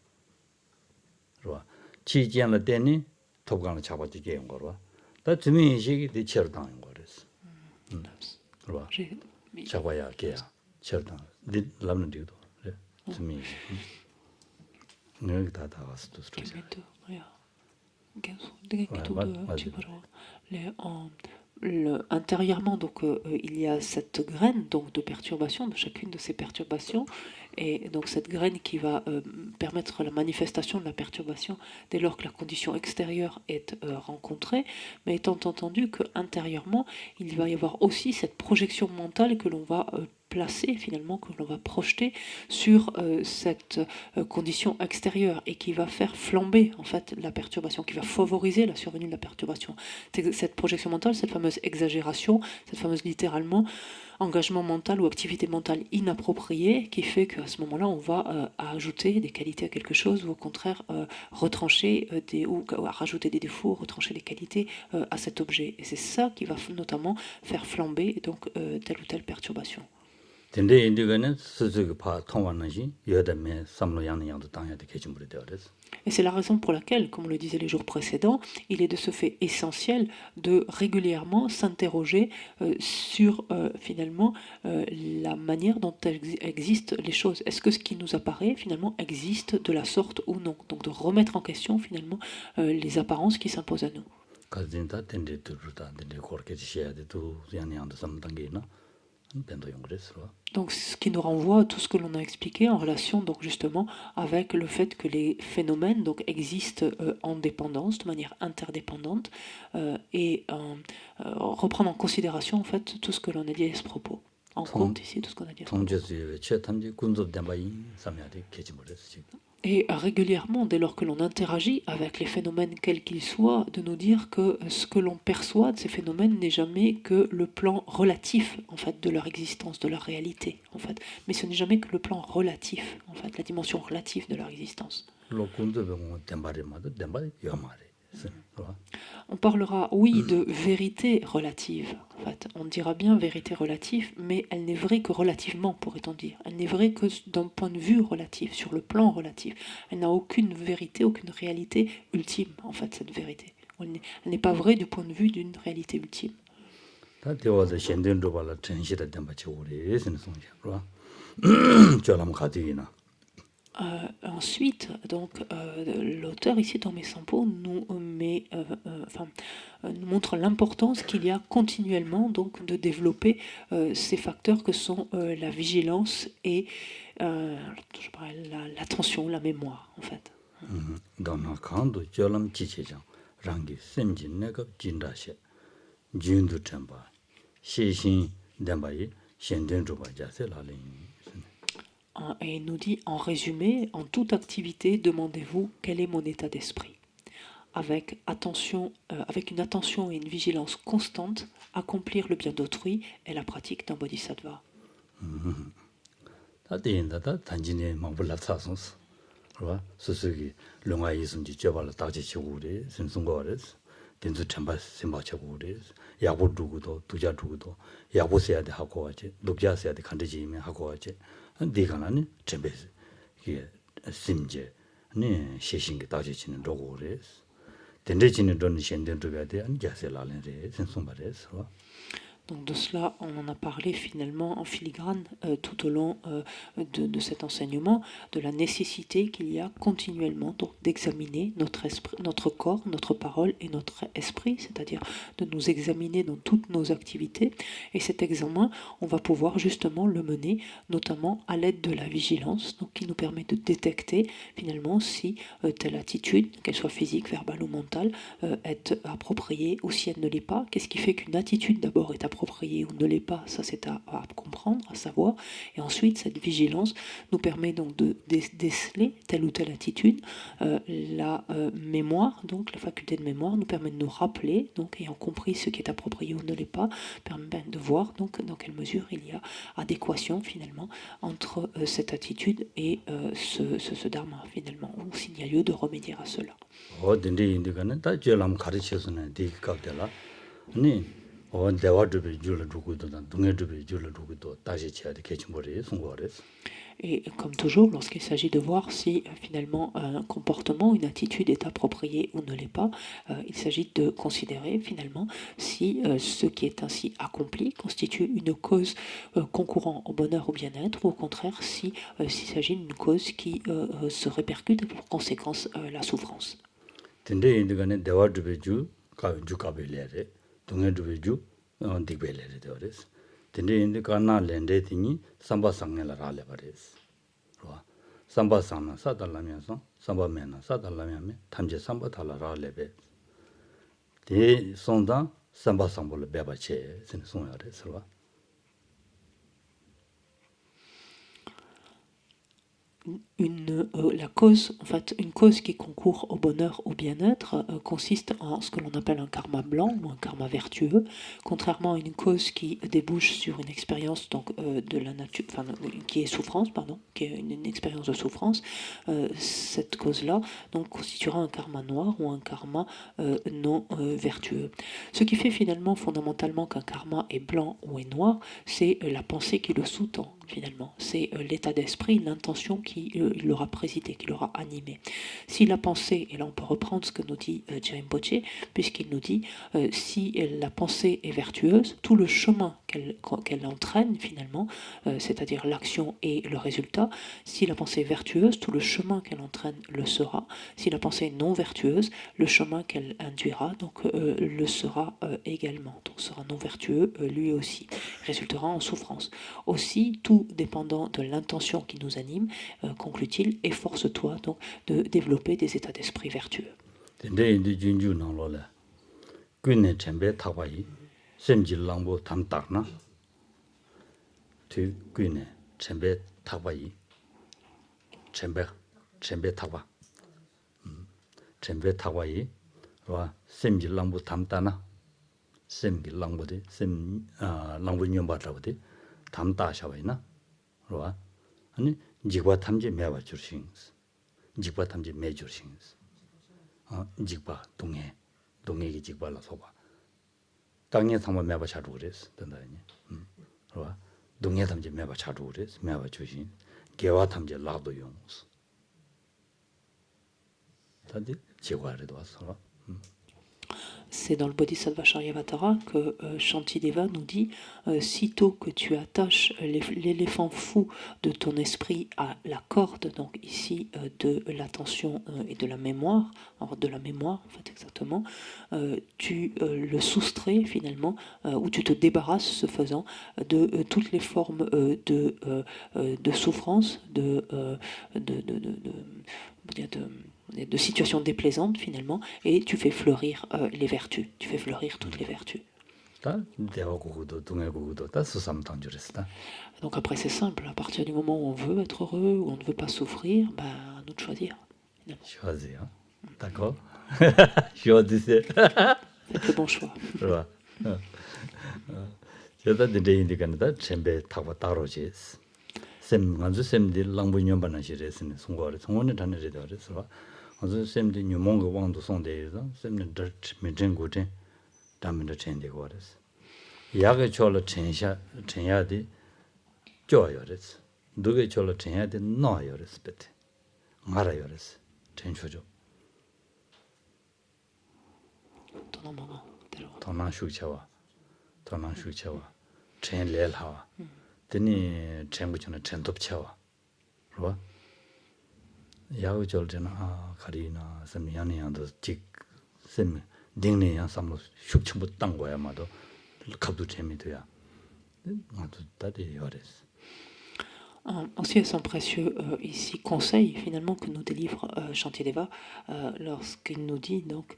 그러와 치지안을 때니 도관을 잡아지 지연거로 다 주민식이 대 체로 당한 거랬어 그러와 잡아야 게야 체로 당 람는디도 그래 주민식 내가 다 왔어도 intérieurement, donc il y a cette graine donc de perturbation, de chacune de ces perturbations, et donc cette graine qui va permettre la manifestation de la perturbation dès lors que la condition extérieure est rencontrée, mais étant entendu que intérieurement il va y avoir aussi cette projection mentale que l'on va placer finalement, que l'on va projeter sur cette condition extérieure et qui va faire flamber en fait la perturbation, qui va favoriser la survenue de la perturbation. Cette projection mentale, cette fameuse exagération, cette fameuse littéralement engagement mental ou activité mentale inappropriée qui fait qu'à ce moment-là on va ajouter des qualités à quelque chose ou au contraire retrancher ou rajouter des défauts, retrancher des qualités à cet objet. Et c'est ça qui va notamment faire flamber donc telle ou telle perturbation. 근데 인디가는 수수가 파 통화는지 여담에 삼로양의 양도 당야도 개침물이 되어졌어. Et c'est la raison pour laquelle, comme on le disait les jours précédents, il est de ce fait essentiel de régulièrement s'interroger sur finalement la manière dont existent les choses. Est-ce que ce qui nous apparaît finalement existe de la sorte ou non? Donc de remettre en question finalement les apparences qui s'imposent à nous. Donc ce qui nous renvoie à tout ce que l'on a expliqué en relation donc justement avec le fait que les phénomènes donc existent en dépendance, de manière interdépendante et reprendre en considération en fait tout ce que l'on a dit à ce propos. En compte ici tout ce qu'on a dit. Et régulièrement, dès lors que l'on interagit avec les phénomènes quels qu'ils soient, de nous dire que ce que l'on perçoit de ces phénomènes n'est jamais que le plan relatif en fait de leur existence, de leur réalité en fait, mais ce n'est jamais que le plan relatif en fait, la dimension relative de leur existence. On parlera, oui, de vérité relative. En fait, on dira bien vérité relative, mais elle n'est vraie que relativement, pourrait-on dire. Elle n'est vraie que d'un point de vue relatif, sur le plan relatif. Elle n'a aucune vérité, aucune réalité ultime, en fait, cette vérité. Elle n'est pas vraie du point de vue d'une réalité ultime. Ensuite, donc, l'auteur ici dans Mes Sampo nous montre l'importance qu'il y a continuellement donc de développer ces facteurs que sont la vigilance et l'attention, la mémoire en fait. Et il nous dit en résumé, en toute activité, demandez-vous quel est mon état d'esprit. Avec attention, avec une attention et une vigilance constante, accomplir le bien d'autrui est la pratique d'un bodhisattva. 된수 첨바 심바치고 그래. 야보 두고도 두자 두고도 야보 써야 돼 하고 하지. 독자 써야 돼 간대지면 하고 하지. 네가 나는 첨베 이게 심제 네 시신게 따지치는 로고 그래. 된대지는 돈 현대 줘야 돼. 안 자세라는데 생송바래서. Donc de cela, on en a parlé finalement en filigrane tout au long de cet enseignement, de la nécessité qu'il y a continuellement d'examiner notre esprit, notre corps, notre parole et notre esprit, c'est-à-dire de nous examiner dans toutes nos activités. Et cet examen, on va pouvoir justement le mener, notamment à l'aide de la vigilance, donc qui nous permet de détecter finalement si telle attitude, qu'elle soit physique, verbale ou mentale, est appropriée ou si elle ne l'est pas. Qu'est-ce qui fait qu'une attitude d'abord est appropriée approprié ou ne l'est pas, ça c'est à comprendre, à savoir. Et ensuite, cette vigilance nous permet donc de déceler telle ou telle attitude. La mémoire, donc la faculté de mémoire, nous permet de nous rappeler, donc ayant compris ce qui est approprié ou ne l'est pas, permet de voir donc dans quelle mesure il y a adéquation finalement entre cette attitude et ce dharma finalement, ou s'il y a lieu de remédier à cela. Et comme toujours, lorsqu'il s'agit de voir si finalement un comportement, une attitude est appropriée ou ne l'est pas, il s'agit de considérer finalement si ce qui est ainsi accompli constitue une cause concourant au bonheur ou au bien-être, ou au contraire s'il s'agit d'une cause qui se répercute et pour conséquence la souffrance. Tende indi kana lende tingi samba sangye la rale bares. Samba sangna sata lamya sang, samba mena sata lamya me, tamje samba tala rale be. Te sondan samba sambo le beba che, sin songa res. La cause, en fait, une cause qui concourt au bonheur, au bien-être, consiste en ce que l'on appelle un karma blanc ou un karma vertueux, contrairement à une cause qui débouche sur une expérience donc de la nature, enfin qui est souffrance, pardon, qui est une expérience de souffrance. Cette cause-là donc constituera un karma noir ou un karma non vertueux. Ce qui fait finalement fondamentalement qu'un karma est blanc ou est noir, c'est la pensée qui le sous-tend. Finalement, c'est l'état d'esprit, l'intention qui l'aura présidé, qui l'aura animé. Si la pensée, et là on peut reprendre ce que nous dit Rinpoche, puisqu'il nous dit si la pensée est vertueuse, tout le chemin qu'elle entraîne finalement, c'est-à-dire l'action et le résultat, si la pensée est vertueuse, tout le chemin qu'elle entraîne le sera. Si la pensée est non vertueuse, le chemin qu'elle induira donc le sera également. Donc sera non vertueux lui aussi, résultera en souffrance. Aussi, tout dépendant de l'intention qui nous anime, conclut-il, efforce-toi donc de développer des états d'esprit vertueux. 아니 직바 탐지 매와 줄싱스 직바 탐지 매 줄싱스 직바 동해기 직바라 소바 땅에 상마 매바 차도 그랬어 된다니 그봐 동해 탐지 매바 차도 그랬어 매바 주신 개와 탐지 라도 용스 다들 지구아래도 왔어. C'est dans le Bodhisattva Charyavatara que Shantideva nous dit sitôt que tu attaches l'éléphant fou de ton esprit à la corde, donc ici de l'attention et de la mémoire, alors de la mémoire en fait exactement, tu le soustrais finalement, ou tu te débarrasses ce faisant de toutes les formes de souffrance, de situations déplaisantes finalement, et tu fais fleurir les vertus, tu fais fleurir toutes les vertus. Donc après c'est simple, à partir du moment où on veut être heureux, où on ne veut pas souffrir, à nous de choisir. Choisir, d'accord. Choisissez. Faites le bon choix. 샘디 랑부년 바나시레스네 송고를 송원에 다니래도 그래서 어제 샘디 뉴몽고 왕도 송대에서 샘는 더 메전고데 담면도 첸데고 그래서 약의 졸로 첸야디 줘요 그래서 누게 졸로 첸야디 넣어요 그래서 베테 말아요 그래서 첸초죠 도나슈차와 첸레el하와 드니 쳔부처는 쳔톱차와 그봐 야고 절잖아 가리나 섬이야니야도 직섬 딩네야 삼로 슉침부 땅 거야 마도 갑도 재미도야 아주 다들 요레스. Aussi, c'est un précieux ici conseil finalement que nous délivre Shantideva lorsqu'il nous dit donc,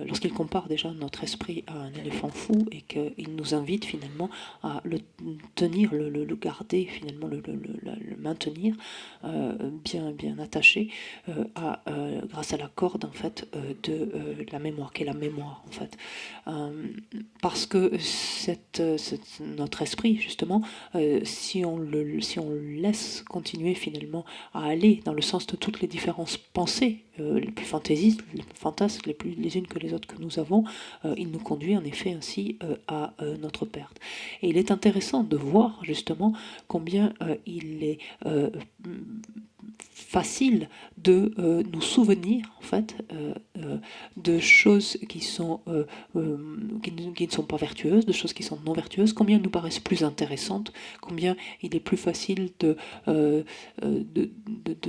lorsqu'il compare déjà notre esprit à un éléphant fou et qu'il nous invite finalement à le tenir, le garder finalement, le maintenir bien attaché grâce à la corde en fait de la mémoire, qui est la mémoire en fait, parce que notre esprit justement, si on laisse continuer finalement à aller dans le sens de toutes les différentes pensées, les plus fantaisistes, les fantasques, les unes que les autres que nous avons, il nous conduit en effet ainsi à notre perte. Et il est intéressant de voir justement combien il est facile de nous souvenir en fait de choses qui ne sont pas vertueuses, de choses qui sont non vertueuses, combien elles nous paraissent plus intéressantes, combien il est plus facile de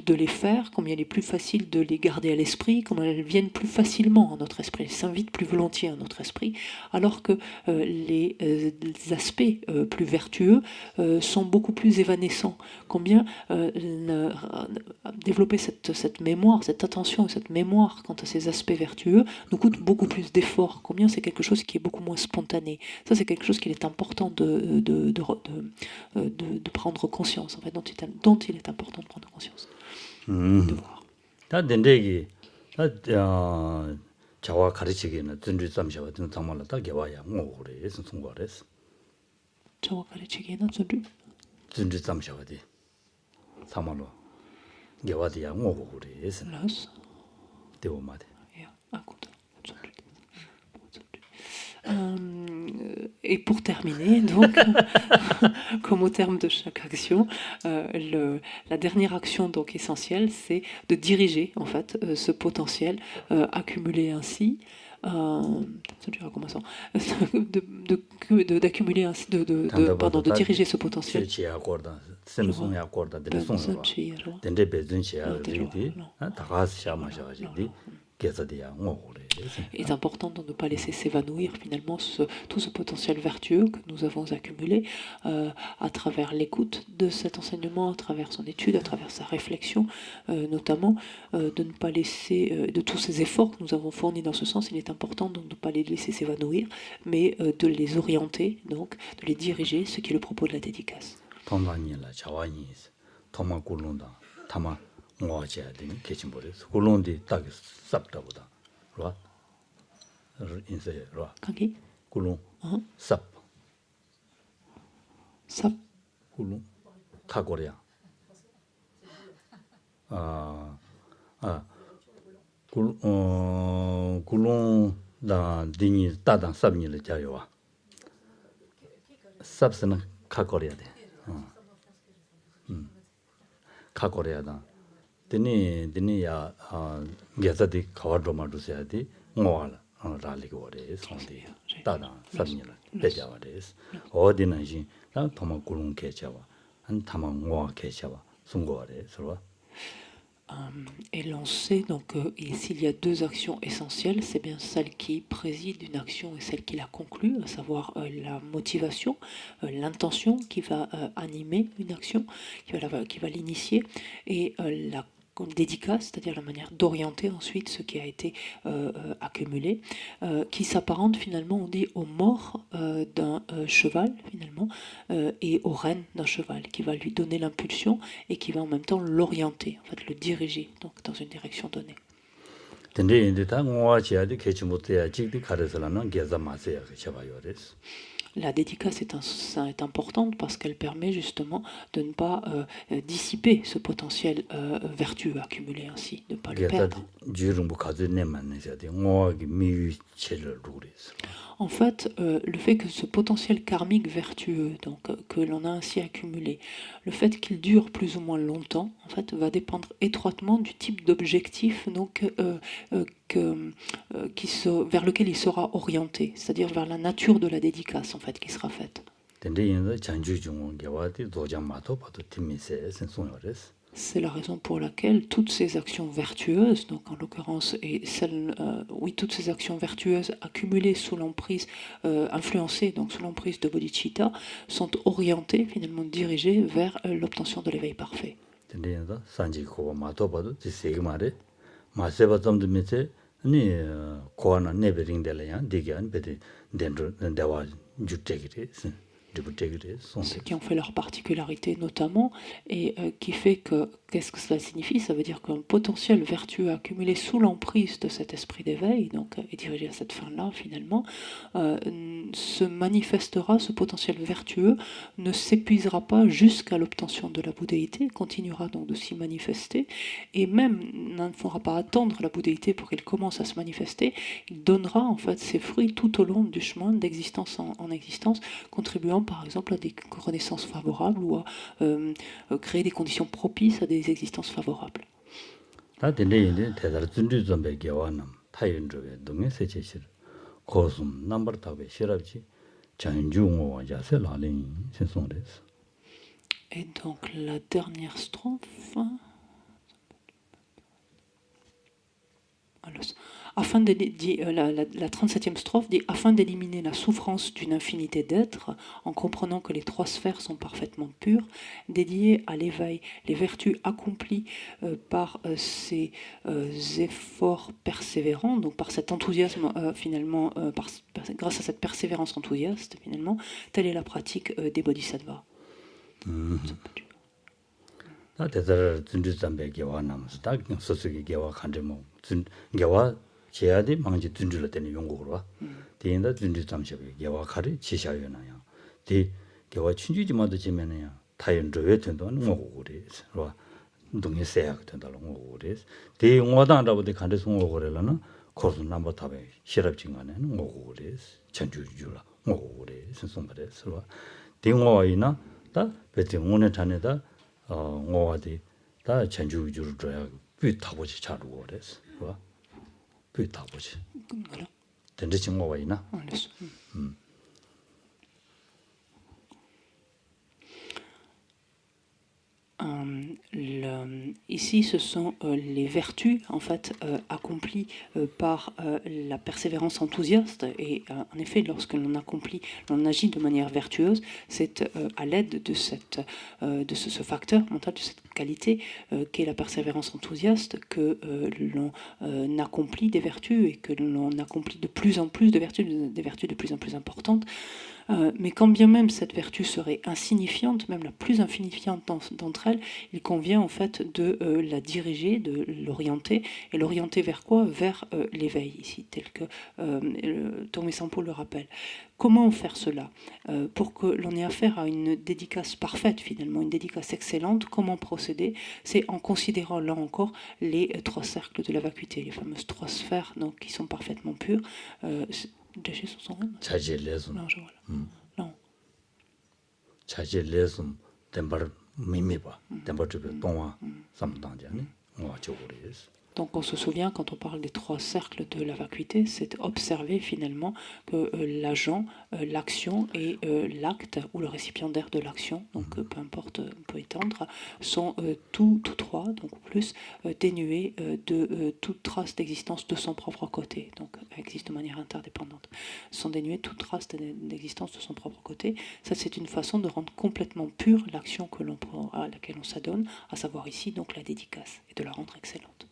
les faire, combien il est plus facile de les garder à l'esprit, combien elles viennent plus facilement à notre esprit, elles s'invitent plus volontiers à notre esprit, alors que les aspects plus vertueux sont beaucoup plus évanescents. Combien développer cette mémoire, cette attention, cette mémoire quant à ces aspects vertueux nous coûte beaucoup plus d'efforts. Combien c'est quelque chose qui est beaucoup moins spontané. Ça, c'est quelque chose qu'il est important de prendre conscience, en fait, dont il est important de prendre conscience, de voir. 자와 가르치기는 준비 잠시와 좀 정말로 딱 개와야 뭐 그래 송거래스 저와 가르치기는 준비 잠시와디 사말로 개와디야 뭐 그래스 라스 되오마데 야 아고도 Et pour terminer, donc, comme au terme de chaque action, la dernière action donc essentielle, c'est de diriger en fait ce potentiel accumulé ainsi. D'accumuler ainsi, de diriger ce potentiel. Il est important de ne pas laisser s'évanouir finalement tout ce potentiel vertueux que nous avons accumulé à travers l'écoute de cet enseignement, à travers son étude, à travers sa réflexion, notamment de ne pas laisser, de tous ces efforts que nous avons fournis dans ce sens, il est important donc de ne pas les laisser s'évanouir, mais de les orienter, donc de les diriger, ce qui est le propos de la dédicace. Kangi? Kulung. Sap. Sap. Kulung. Tagoria. Kulung da dini tadan sabni le jayo. Sapsena kakoria de. Kakoria da. Dini ya gezadi kawadroma dusayadi ngoala. 라리고레 손데 다다 sabnyila 배자와레스 어디는지 난 도마 구릉 개자와 한 타망와 개자와 송고와레 서로. Et l'on sait donc s'il y a deux actions essentielles, c'est bien celle qui préside une action et celle qui la conclut, à savoir la motivation, l'intention qui va animer une action, qui va l'initier, et la dédicace, c'est-à-dire la manière d'orienter ensuite ce qui a été accumulé, qui s'apparente finalement, on dit, aux morts d'un cheval finalement, et aux rênes d'un cheval, qui va lui donner l'impulsion et qui va en même temps l'orienter, en fait le diriger donc dans une direction donnée. La dédicace est importante parce qu'elle permet justement de ne pas dissiper ce potentiel vertueux accumulé ainsi, de ne pas le perdre. En fait, le fait que ce potentiel karmique vertueux, donc que l'on a ainsi accumulé, le fait qu'il dure plus ou moins longtemps, en fait, va dépendre étroitement du type d'objectif donc vers lequel il sera orienté, c'est-à-dire vers la nature de la dédicace en fait qui sera faite. C'est la raison pour laquelle toutes ces actions vertueuses, donc en l'occurrence, et celles, oui, toutes ces actions vertueuses accumulées sous l'emprise, influencées donc sous l'emprise de bodhicitta, sont orientées, finalement dirigées vers l'obtention de l'éveil parfait. 근데서 산지고 마토바도 지세기 말에 마세바 좀도 밑에 아니 고아나 네베링델이야 디게안 베데 덴드 데와 주테기리 디부테기리 Ce qui en fait leur particularité notamment, et qui fait que, qu'est-ce que cela signifie? Ça veut dire qu'un potentiel vertueux accumulé sous l'emprise de cet esprit d'éveil, donc est dirigé à cette fin-là finalement, se manifestera, ce potentiel vertueux ne s'épuisera pas jusqu'à l'obtention de la bouddhéité, continuera donc de s'y manifester, et même ne faudra pas attendre la bouddhéité pour qu'il commence à se manifester, il donnera en fait ses fruits tout au long du chemin d'existence en existence, contribuant par exemple à des renaissances favorables ou à créer des conditions propices à des existences favorables. 다 된대인데 대달 준비 좀 배겨와는 타인적에 동에 세체실 고숨 넘버탑에 시랍지 전중호 자세라린 신송레스. Et donc la dernière strophe. Afin de, la 37e strophe dit « Afin d'éliminer la souffrance d'une infinité d'êtres, en comprenant que les trois sphères sont parfaitement pures, dédiées à l'éveil, les vertus accomplies par ces efforts persévérants, donc par cet enthousiasme finalement, grâce à cette persévérance enthousiaste finalement, telle est la pratique des bodhisattvas. 제야디 망지 둔줄을 때는 용고로 대인다 둔줄 잠시에 개와 가리 지샤요나요 대 개와 춘주지마도 지면은요 타연조에 된다는 거고 그래서 동에 세약 된다는 거고 그래서 대 용화단다고 대 간데서 거고 그래라는 코스 넘버 탑에 시럽진간에는 거고 그래서 전주주라 거고 그래서 선송그래서 대 용화이나 다 배팅원에 잔에다 용화디 다 전주주를 줘야 비 타고지 자르고 그래서 Voilà. Ici, ce sont les vertus en fait accomplies par la persévérance enthousiaste. Et en effet, lorsque l'on accomplit, l'on agit de manière vertueuse, c'est à l'aide de ce facteur mental, de cette qualité qu'est la persévérance enthousiaste, que l'on accomplit des vertus et que l'on accomplit de plus en plus de vertus, des vertus de plus en plus importantes. Mais quand bien même cette vertu serait insignifiante, même la plus insignifiante d'entre elles, il convient en fait de la diriger, de l'orienter. Et l'orienter vers quoi? Vers l'éveil, ici, tel que Tomé Sampo le rappelle. Comment faire cela? Pour que l'on ait affaire à une dédicace parfaite, finalement, une dédicace excellente, comment procéder? C'est en considérant, là encore, les trois cercles de la vacuité, les fameuses trois sphères donc, qui sont parfaitement pures. Déchets sont son 자질레숨. Non, je vois là. Non. 자질레숨 덴바 미미바. 덴바 주변 동화 삼당자네. 뭐 저거리스. Donc on se souvient, quand on parle des trois cercles de la vacuité, c'est observer finalement que l'agent, l'action et l'acte, ou le récipiendaire de l'action, donc peu importe, on peut étendre, sont tous trois, donc plus, dénués de toute trace d'existence de son propre côté, donc existent de manière interdépendante, sont dénués de toute trace d'existence de son propre côté. Ça, c'est une façon de rendre complètement pure l'action à laquelle on s'adonne, à savoir ici donc la dédicace, et de la rendre excellente.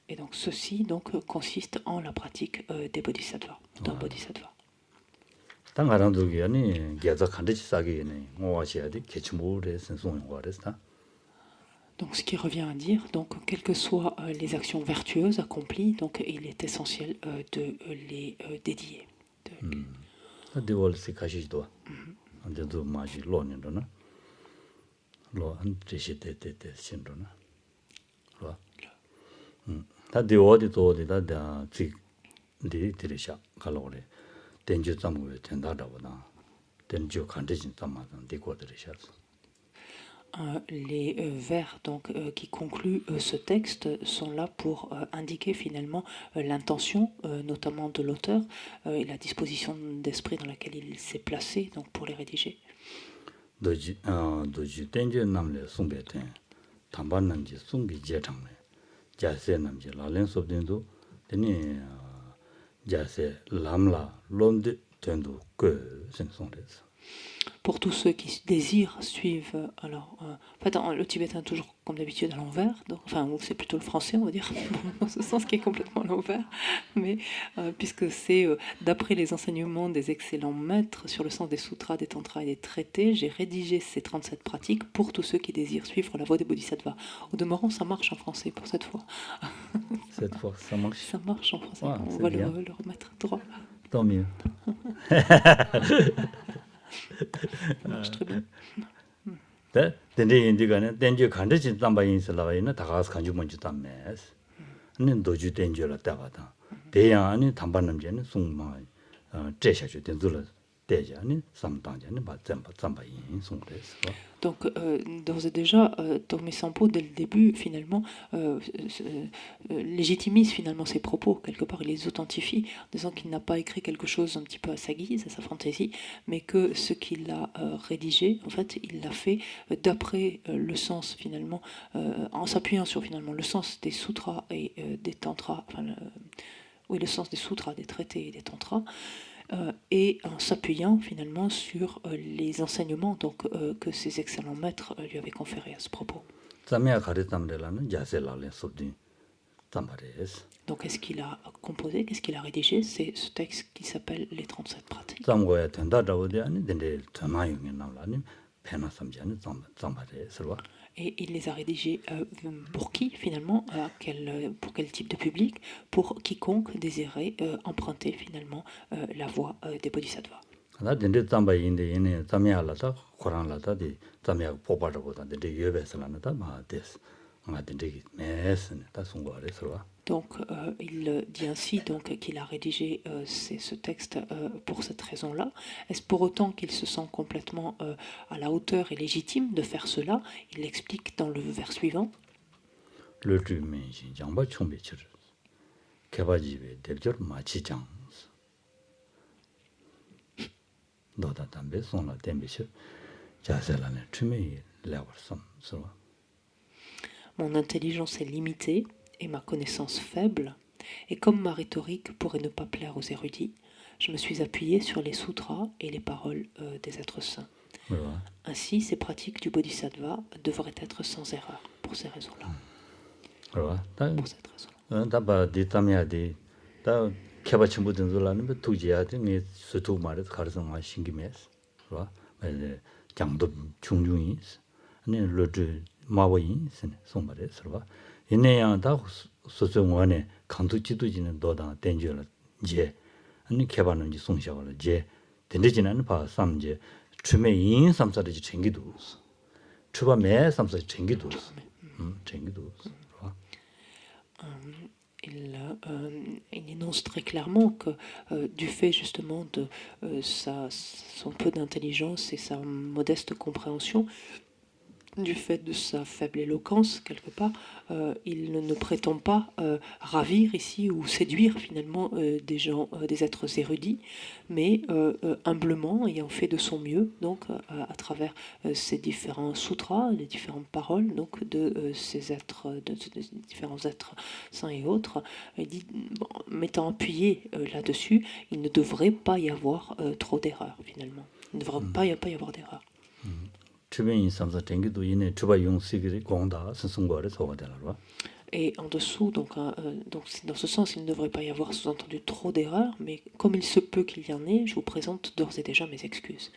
Et donc ceci donc consiste en la pratique des bodhisattvas, d'un bodhisattva. Donc ce qui revient à dire, donc quelles que soient les actions vertueuses accomplies, donc il est essentiel de les dédier. 로 안지시데데데 신도나 로 다디 어디다 지 디디리샤 갈로레 덴주 잠고에 된다라고나 덴주 간데진 담마던 디고드리샤스. Les vers donc, qui concluent ce texte sont là pour indiquer finalement l'intention, notamment de l'auteur, et la disposition d'esprit dans laquelle il s'est placé donc, pour les rédiger. 도지 땡제 남래 송배된 담반 남지 송기 제장래 자세 남지 라렌 소된도 되니 자세 람라 론데 된도 그 생성돼서 Pour tous ceux qui désirent suivre, alors, en fait, le tibétain toujours comme d'habitude à l'envers, donc, enfin, c'est plutôt le français, on va dire, dans ce sens qui est complètement à l'envers, mais puisque c'est d'après les enseignements des excellents maîtres sur le sens des sutras, des tantras et des traités, j'ai rédigé ces 37 pratiques pour tous ceux qui désirent suivre la voie des bodhisattvas. Au demeurant, ça marche en français pour cette fois. Cette fois, ça marche. Ça marche en français, Ah, on c'est va bien. le remettre droit. Tant mieux. Ça marche très bien. 네, 근데 인디가는 덴지 간데지 담바인슬라가이나 다가스 간주 먼저 담매스. 는 도주 덴지라 따가다. 대양이 담반남제는 송마 제샤주 된줄을 대자니 삼당제는 잠바인 송그래서. Donc, d'ores et déjà, Tomé Sampo, dès le début, finalement, légitimise finalement ses propos. Quelque part, il les authentifie, en disant qu'il n'a pas écrit quelque chose un petit peu à sa guise, à sa fantaisie, mais que ce qu'il a rédigé, en fait, il l'a fait d'après le sens, finalement, en s'appuyant sur, finalement, le sens des sutras et des tantras, enfin, oui, le sens des sutras, des traités et des tantras, et en s'appuyant finalement sur les enseignements donc, que ces excellents maîtres lui avaient conférés à ce propos. Donc est-ce qu'il a composé, qu'est-ce qu'il a rédigé? C'est ce texte qui s'appelle les 37 pratiques. Et il les a rédigés pour qui finalement, pour quel type de public? Pour quiconque désirait emprunter finalement la voie des bodhisattvas. Donc il dit ainsi donc, qu'il a rédigé ce texte pour cette raison-là. Est-ce pour autant qu'il se sent complètement à la hauteur et légitime de faire cela? Il l'explique dans le vers suivant. Mon intelligence est limitée et ma connaissance faible, et comme ma rhétorique pourrait ne pas plaire aux érudits, je me suis appuyé sur les sutras et les paroles des êtres saints. Ainsi, ces pratiques du bodhisattva devraient être sans erreur pour ces raisons-là. Pour cette raison-là. 이내양다 소소원에 강도지도지는 도다 댄줄을 제 아니 개발는지 송샤를 제 된대지는 봐 삼제 주매 인 삼사를 챙기도 주바 매 삼사를 챙기도 챙기도 il énonce très clairement que du fait justement de son peu d'intelligence et sa modeste compréhension, du fait de sa faible éloquence, quelque part, il ne prétend pas ravir ici ou séduire finalement des gens, des êtres érudits, mais humblement ayant fait de son mieux, donc à travers ces différents sutras, les différentes paroles, donc de ces êtres, de différents êtres saints et autres, il dit, mettant appuyé là-dessus, il ne devrait pas y avoir trop d'erreurs finalement. Il ne devrait pas y avoir d'erreurs. Et en dessous, donc dans ce sens, il ne devrait pas y avoir sous-entendu trop d'erreurs, mais comme il se peut qu'il y en ait, je vous présente d'ores et déjà mes excuses.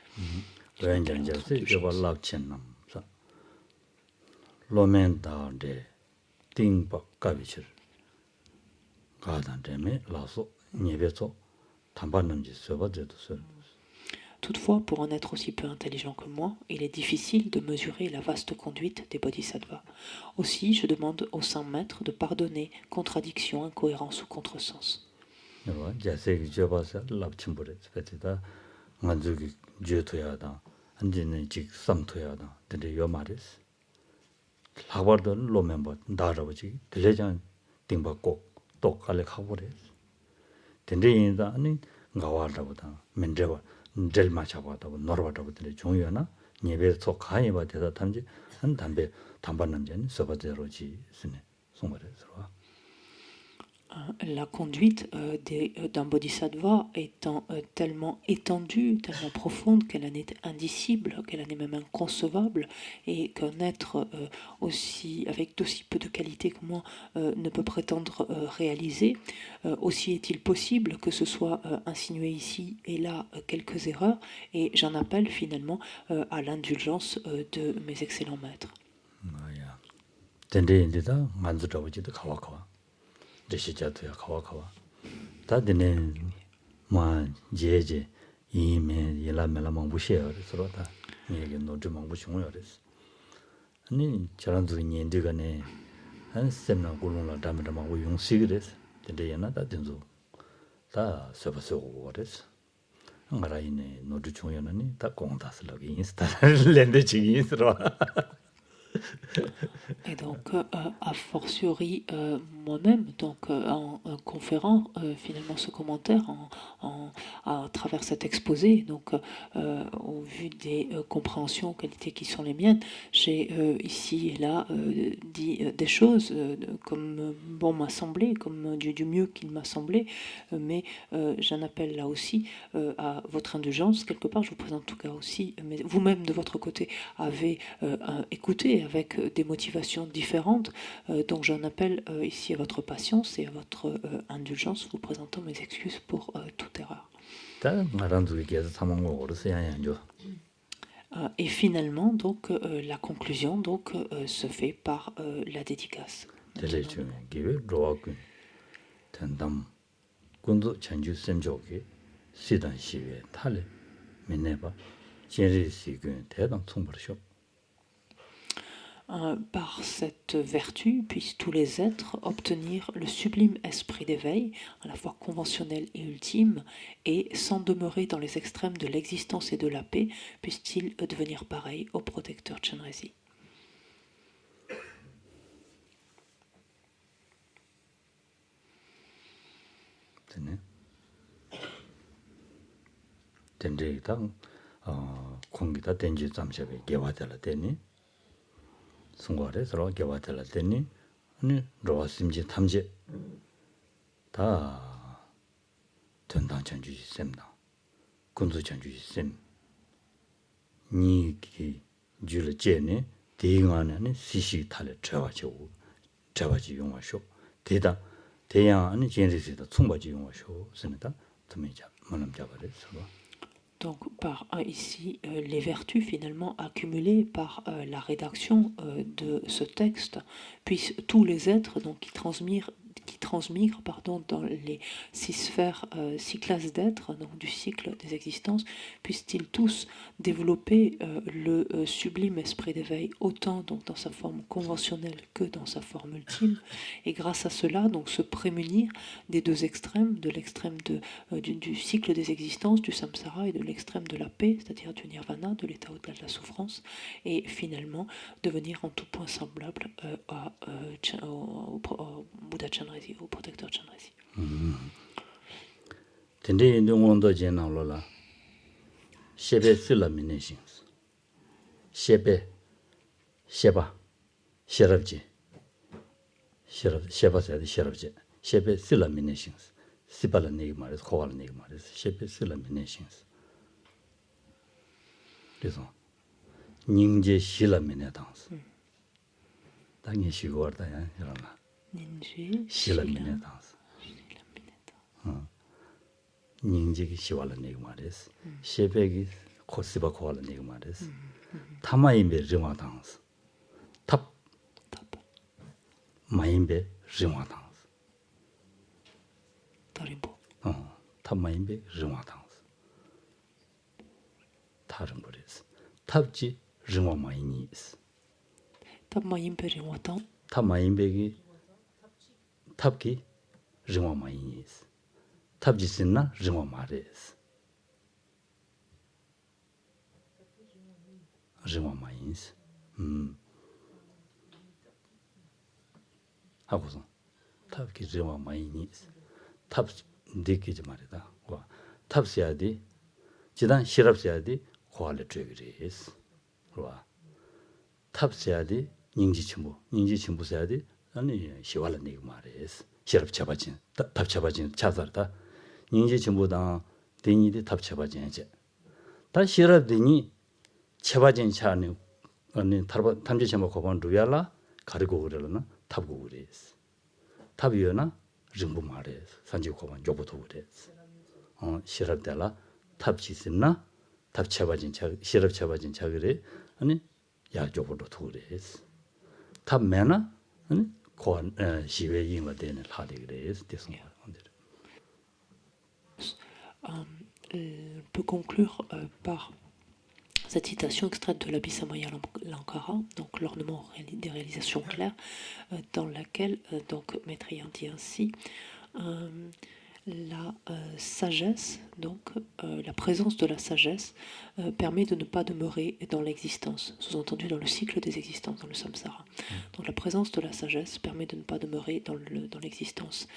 Toutefois, pour un être aussi peu intelligent que moi, il est difficile de mesurer la vaste conduite des bodhisattvas. Aussi, je demande au saint maître de pardonner contradictions, incohérences ou contresens. 예배 속하에 봐 대다 탐지 한 담배 담반 남자는 서버대로지 스네 송거래서 La conduite d'un bodhisattva étant tellement étendue, tellement profonde qu'elle en est indicible, qu'elle en est même inconcevable, et qu'un être aussi avec d'aussi peu de qualité que moi ne peut prétendre réaliser, aussi est-il possible que ce soit insinué ici et là quelques erreurs, et j'en appelle finalement à l'indulgence de mes excellents maîtres. 된대인데다 만주라고지도 가와가와 제시자도야 가와가와 다드네 뭐 제제 이메 일라멜라 망부셔 그래서다 이게 노트 망부셔요 그래서 아니 저런도 년들간에 한 셈나 골롱라 담다 망부 용시 그래서 된대야나 다 된소 다 서버서고 그래서 안가라이네 노트 중요하니 다 공다슬라기 인스타를 렌데 지기 있어 Et donc, a fortiori, moi-même, donc en conférant finalement ce commentaire à travers cet exposé, donc au vu des compréhensions, qualités qui sont les miennes, j'ai ici et là dit des choses comme bon m'a semblé, comme du mieux qu'il m'a semblé, mais j'en appelle là aussi à votre indulgence. Quelque part, je vous présente en tout cas aussi, mais vous-même de votre côté avez écouté avec des motivations différentes. Donc j'en appelle ici à votre patience et à votre indulgence, vous présentant mes excuses pour toute erreur. Et finalement, donc, la conclusion donc, se fait par la dédicace. Par cette vertu, puissent tous les êtres obtenir le sublime esprit d'éveil, à la fois conventionnel et ultime, et sans demeurer dans les extrêmes de l'existence et de la paix, puissent-ils devenir pareils au protecteur Chenrezig. 공기다 덴지 잠시에 개화될 때니 송거래서 개화될 때니 아니 로심지 탐지 다 전당 전주시 셈다 군수 전주시 셈 니기 줄을 제네 대응하는 시시 탈에 저와지 용화쇼 대다 대양 아니 제리스다 총바지 용화쇼 쓰는다 드미자 만남 잡아래서 Donc, par ici, les vertus finalement accumulées par la rédaction de ce texte, puissent tous les êtres donc, qui transmigrent dans les 6 sphères, 6 classes d'êtres, donc du cycle des existences, puissent-ils tous développer le sublime esprit d'éveil, autant donc dans sa forme conventionnelle que dans sa forme ultime, et grâce à cela donc se prémunir des deux extrêmes, de l'extrême du cycle des existences, du samsara, et de l'extrême de la paix, c'est-à-dire du nirvana, de l'état au-delà de la souffrance, et finalement devenir en tout point semblable au Bouddha Chenrezig, au protecteur Chenrezig. Tende ndondo jena lola. Shebe sila minations. Sheba. Sherabji. Sheba said Sherabji. Shebe sila minations. Sibala nigmaris, Koala nigmaris, Shebe sila minations. Listen. Ningje shila minetans. Dangi shigorda ya, Yarana. Shila minetans. 닝지기 시와라 네그마레스 셰베기 코시바 코알라 네그마레스 타마임베 르마당스 탑 마임베 르마당스 다림보 탑마임베 르마당스 다른 거레스 탑지 르마마이니스 탑마임베 르마당 탑마임베기 탑기 르마마이니스 탑지스나 르마마레스 르마마인스 하고서 탑기 르마마이니스 탑 데키지 말이다 와 탑시야디 지단 시랍시야디 고알레 트레그리스 그러와 탑세야디 닝지 첨부 세야디 아니 시발은 내가 말했어 시럽 잡아진 탑 잡아진 차서다 닝지 첨부다 대니디 탑 잡아진 이제 다 시럽 대니 잡아진 차는 아니 탐지 첨부 거반 루야라 가르고 그러나 탑고 그랬어 탑이요나 정부 말했어 산지 거반 요부터 그랬어 시럽 달라 탑 지스나 탑 잡아진 차 시럽 잡아진 차 그래 아니 야쪽으로 도래했어. 탑 매나 아니 권 시외 인가 되는 하되 그래서 대성 peut conclure par cette citation extraite de l'Abhisamaya Lankara, donc l'ornement des réalisations claires, dans laquelle donc Maître Yan dit ainsi la sagesse, donc la présence de la sagesse permet de ne pas demeurer dans l'existence, sous-entendu dans le cycle des existences, dans le samsara. Donc la présence de la sagesse permet de ne pas demeurer dans l'existence.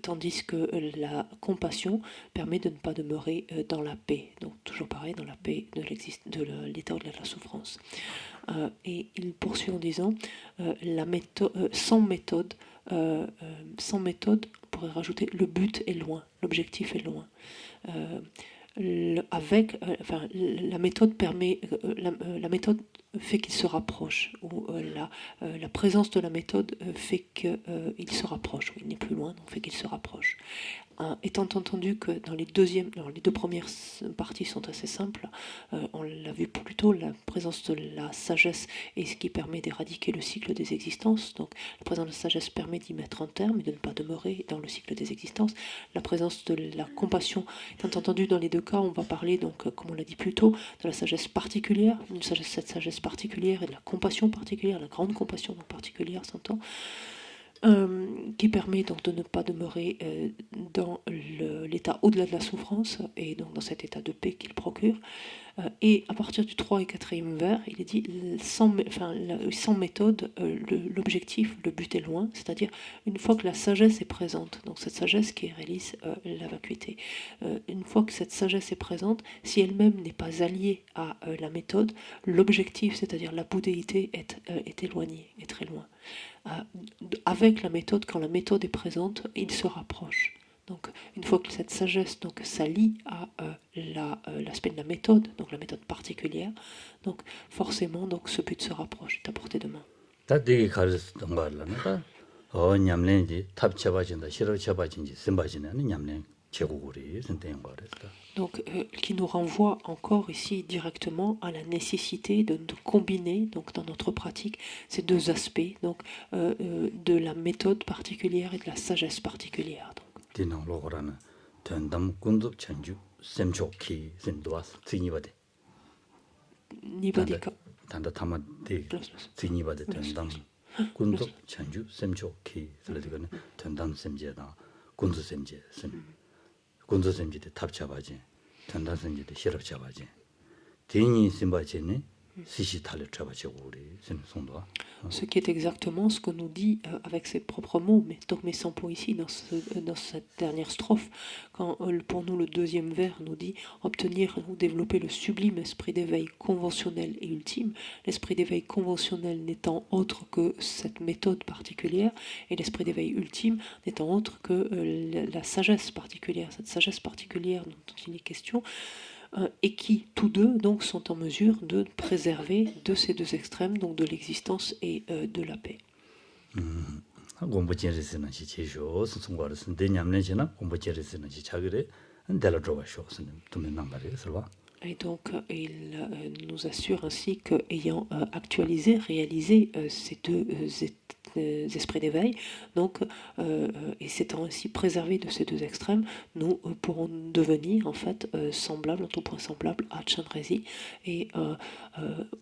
Tandis que la compassion permet de ne pas demeurer dans la paix. Donc toujours pareil, dans la paix de l'état au-delà de la souffrance. Et il poursuit en disant sans méthode, on pourrait rajouter le but est loin, l'objectif est loin. La méthode permet, la méthode fait qu'il se rapproche, ou la présence de la méthode fait qu'il se rapproche, il n'est plus loin, donc fait qu'il se rapproche. Étant entendu que dans les deux premières parties sont assez simples, on l'a vu plus tôt, la présence de la sagesse est ce qui permet d'éradiquer le cycle des existences. Donc la présence de la sagesse permet d'y mettre un terme et de ne pas demeurer dans le cycle des existences. La présence de la compassion, étant entendu dans les deux cas, on va parler, donc, comme on l'a dit plus tôt, de la sagesse particulière, cette sagesse particulière et de la compassion particulière, la grande compassion particulière, s'entend. Qui permet donc de ne pas demeurer dans l'état au-delà de la souffrance et donc dans cet état de paix qu'il procure. Et à partir du 3 et 4e vers, il est dit sans méthode, l'objectif, le but est loin, c'est-à-dire une fois que la sagesse est présente, donc cette sagesse qui réalise la vacuité, une fois que cette sagesse est présente, si elle-même n'est pas alliée à la méthode, l'objectif, c'est-à-dire la bouddhéité, est éloigné, est très loin. Avec la méthode, quand la méthode est présente, il se rapproche. Donc, une fois que cette sagesse s'allie à l'aspect de la méthode, donc la méthode particulière, donc forcément, donc ce but se rapproche, est à portée de main. Donc, qui nous renvoie encore ici directement à la nécessité de combiner, donc dans notre pratique, ces deux aspects, donc de la méthode particulière et de la sagesse particulière. Nibadika. 군도 전주 샘초키 그러더니 전담 샘제다 군도 샘제 군도 샘제데 탑 잡아지 전담 샘제데 시럽 잡아지 대니 심바제네 시시 탈을 잡아지고 우리 송도. Ce qui est exactement ce que nous dit avec ses propres mots, mais Tokme Sampo ici, dans cette dernière strophe, quand pour nous le deuxième vers nous dit obtenir ou développer le sublime esprit d'éveil conventionnel et ultime, l'esprit d'éveil conventionnel n'étant autre que cette méthode particulière, et l'esprit d'éveil ultime n'étant autre que la sagesse particulière, cette sagesse particulière dont il est question, et qui, tous deux, donc, sont en mesure de préserver de ces deux extrêmes, donc de l'existence et de la paix. Et donc, il nous assure ainsi qu'ayant actualisé, réalisé ces deux esprits d'éveil, donc, et s'étant ainsi préservé de ces deux extrêmes, nous pourrons devenir en fait semblables, en tout point semblables à Chandresi et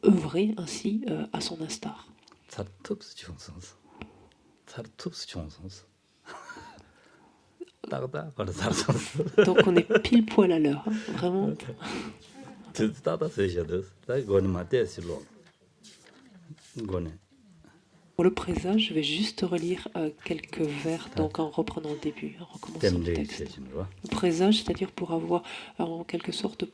œuvrer ainsi à son instar. Donc on est pile poil à l'heure, hein, vraiment. Pour le présage, je vais juste relire quelques vers, donc en reprenant le début, en recommençant le texte. Le présage, c'est-à-dire pour avoir, en quelque sorte,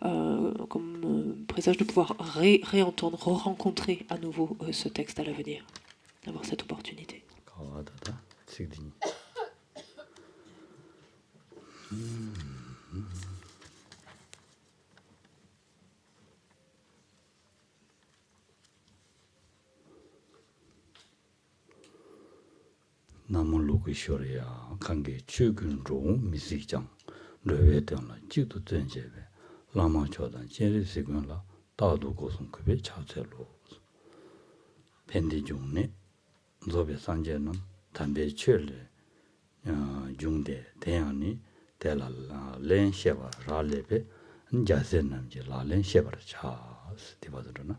comme présage de pouvoir réentendre, re-rencontrer à nouveau ce texte à l'avenir, d'avoir cette opportunité. 남은 로그쇼리아 관계 최근 중 미시장 레베던라 지도 전제베 라마초단 제리시군라 다도 고송 급의 차체로 밴디 중에 조베 산제는 담배 최를 중대 대안이 대랄라 렌셰바 라레베 자세는 라렌셰바 차 스티바드르나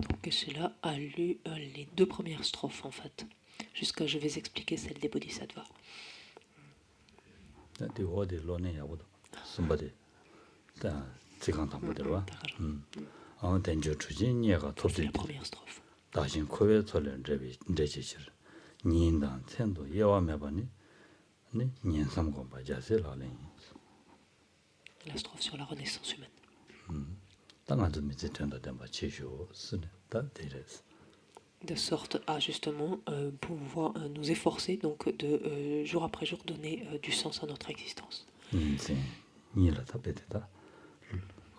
Donc cela a lu les deux premières strophes en fait, jusqu'à je vais expliquer celle des Bodhisattvas. 네 어디 로네야고도 숨바데 다 지금 담보들와 된저 주진이가 C'est la 토지 première strophe. 다신 코에 설렌 레비 레지실 니인단 텐도 예와메바니 네 년삼고 바자세라네 La strophe sur la renaissance humaine. 당아도 미제텐다 담바 치쇼 스네 다 데레스 De sorte à justement pouvoir nous efforcer donc de jour après jour donner du sens à notre existence. 인생 니라 답베다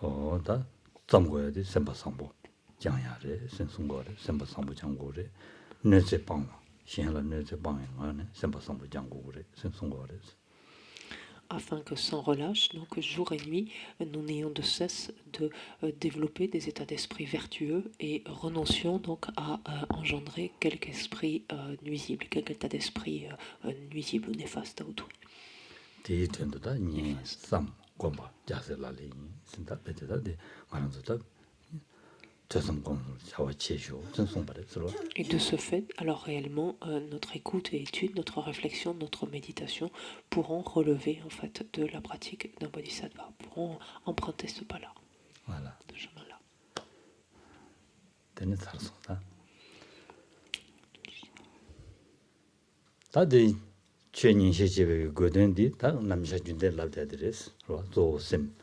어다 점고야지 sembasambo 장야레 센송고레 sembasambo 장고레 네제빵 신라 네제빵에 안에 sembasambo 장고레 센송고레 Afin que sans relâche, donc jour et nuit, nous n'ayons de cesse de développer des états d'esprit vertueux et renoncions donc à engendrer quelque esprit nuisible, quelque état d'esprit nuisible ou néfaste à autrui. 디텐도다 니 삼 곰바 자세라리 신다 베데다데 마란도다 Et de ce fait, alors réellement, notre écoute et étude, notre réflexion, notre méditation pourront relever en fait de la pratique d'un bodhisattva, pourront emprunter ce pas-là, voilà. ce chemin-là. 다들 최년시 집에 거든디 다 남자 준대 라데드레스 로조심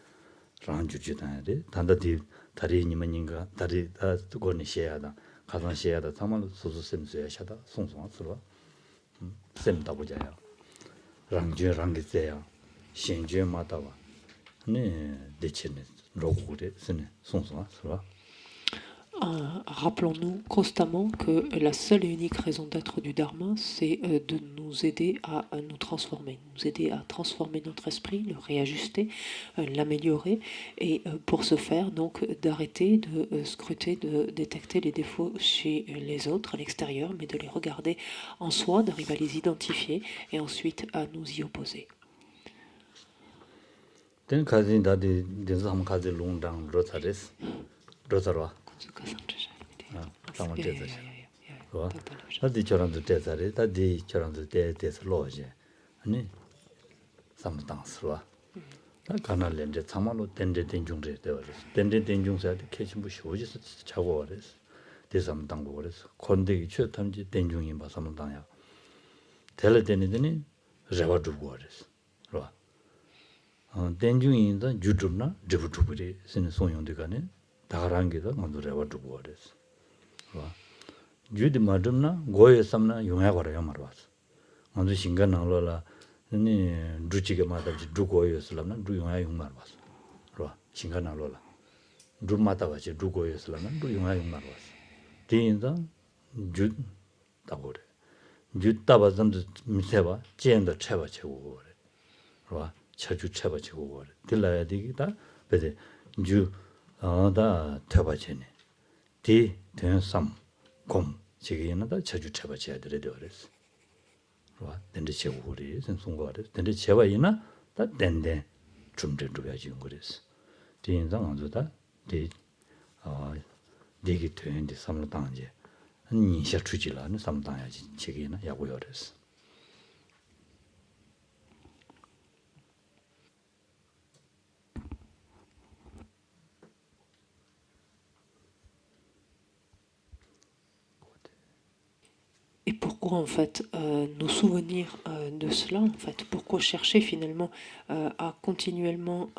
란주주다데 단다디 다리님은인가 다리 다 두고는 셔야다 가서 셔야다 정말 소소심스야샤다 송송스러워 셈다 보자요 랑주 랑게세요 신주 마다와 네 대체는 로고데 스네 송송스러워 Rappelons-nous constamment que la seule et unique raison d'être du Dharma, c'est de nous aider à nous transformer notre esprit, le réajuster, l'améliorer, et pour ce faire, donc, d'arrêter de scruter, de détecter les défauts chez les autres, à l'extérieur, mais de les regarder en soi, d'arriver à les identifier, et ensuite à nous y opposer. 다디 저런도 대사래 다디 저런도 대대서 로제 아니 삼당스와 다 가나렌데 참말로 덴데 된중제 되어서 덴데 된중사한테 캐심부 쇼지서 자고 그랬어 대삼당고 그랬어 건대기 최탐지 된중이 봐 삼당야 델레 되니더니 레와 두고 그랬어 로 된중이다 주줍나 드부두부리 쓰는 소용되가네 다가란게도 먼저 레와 두고 그랬어 로 주디 마듬나 고에 삼나 용야거려 말았어. 먼저 신간 나올라 니 주치게 마다지 두고였을라나 두용야 용 말았어. 그러 신간 나올라. 두 마다와지 두고였을라나 두용야 용 말았어. 디인다 주 따고래. 주 따바선도 미세바 제엔도 쳐바 치고 그래. 그러 쳐주 쳐바 치고 그래. 들라야 되기다. 베데 주 다 쳐바지네. 디 된삼 곰 지기는다 자주 쳐봐줘야 되려 그랬어. 와, 근데 제고리 선송거래. 근데 제와이나 다 된데 좀좀 줘야지 그랬어. 대인상 안주다. 대 되게 되는데 삼을 당제. 니 셔 주지라는 삼 당야지. 지기는 야고요 그랬어. pourquoi en fait nous souvenir de cela en fait, pourquoi chercher finalement à continuellement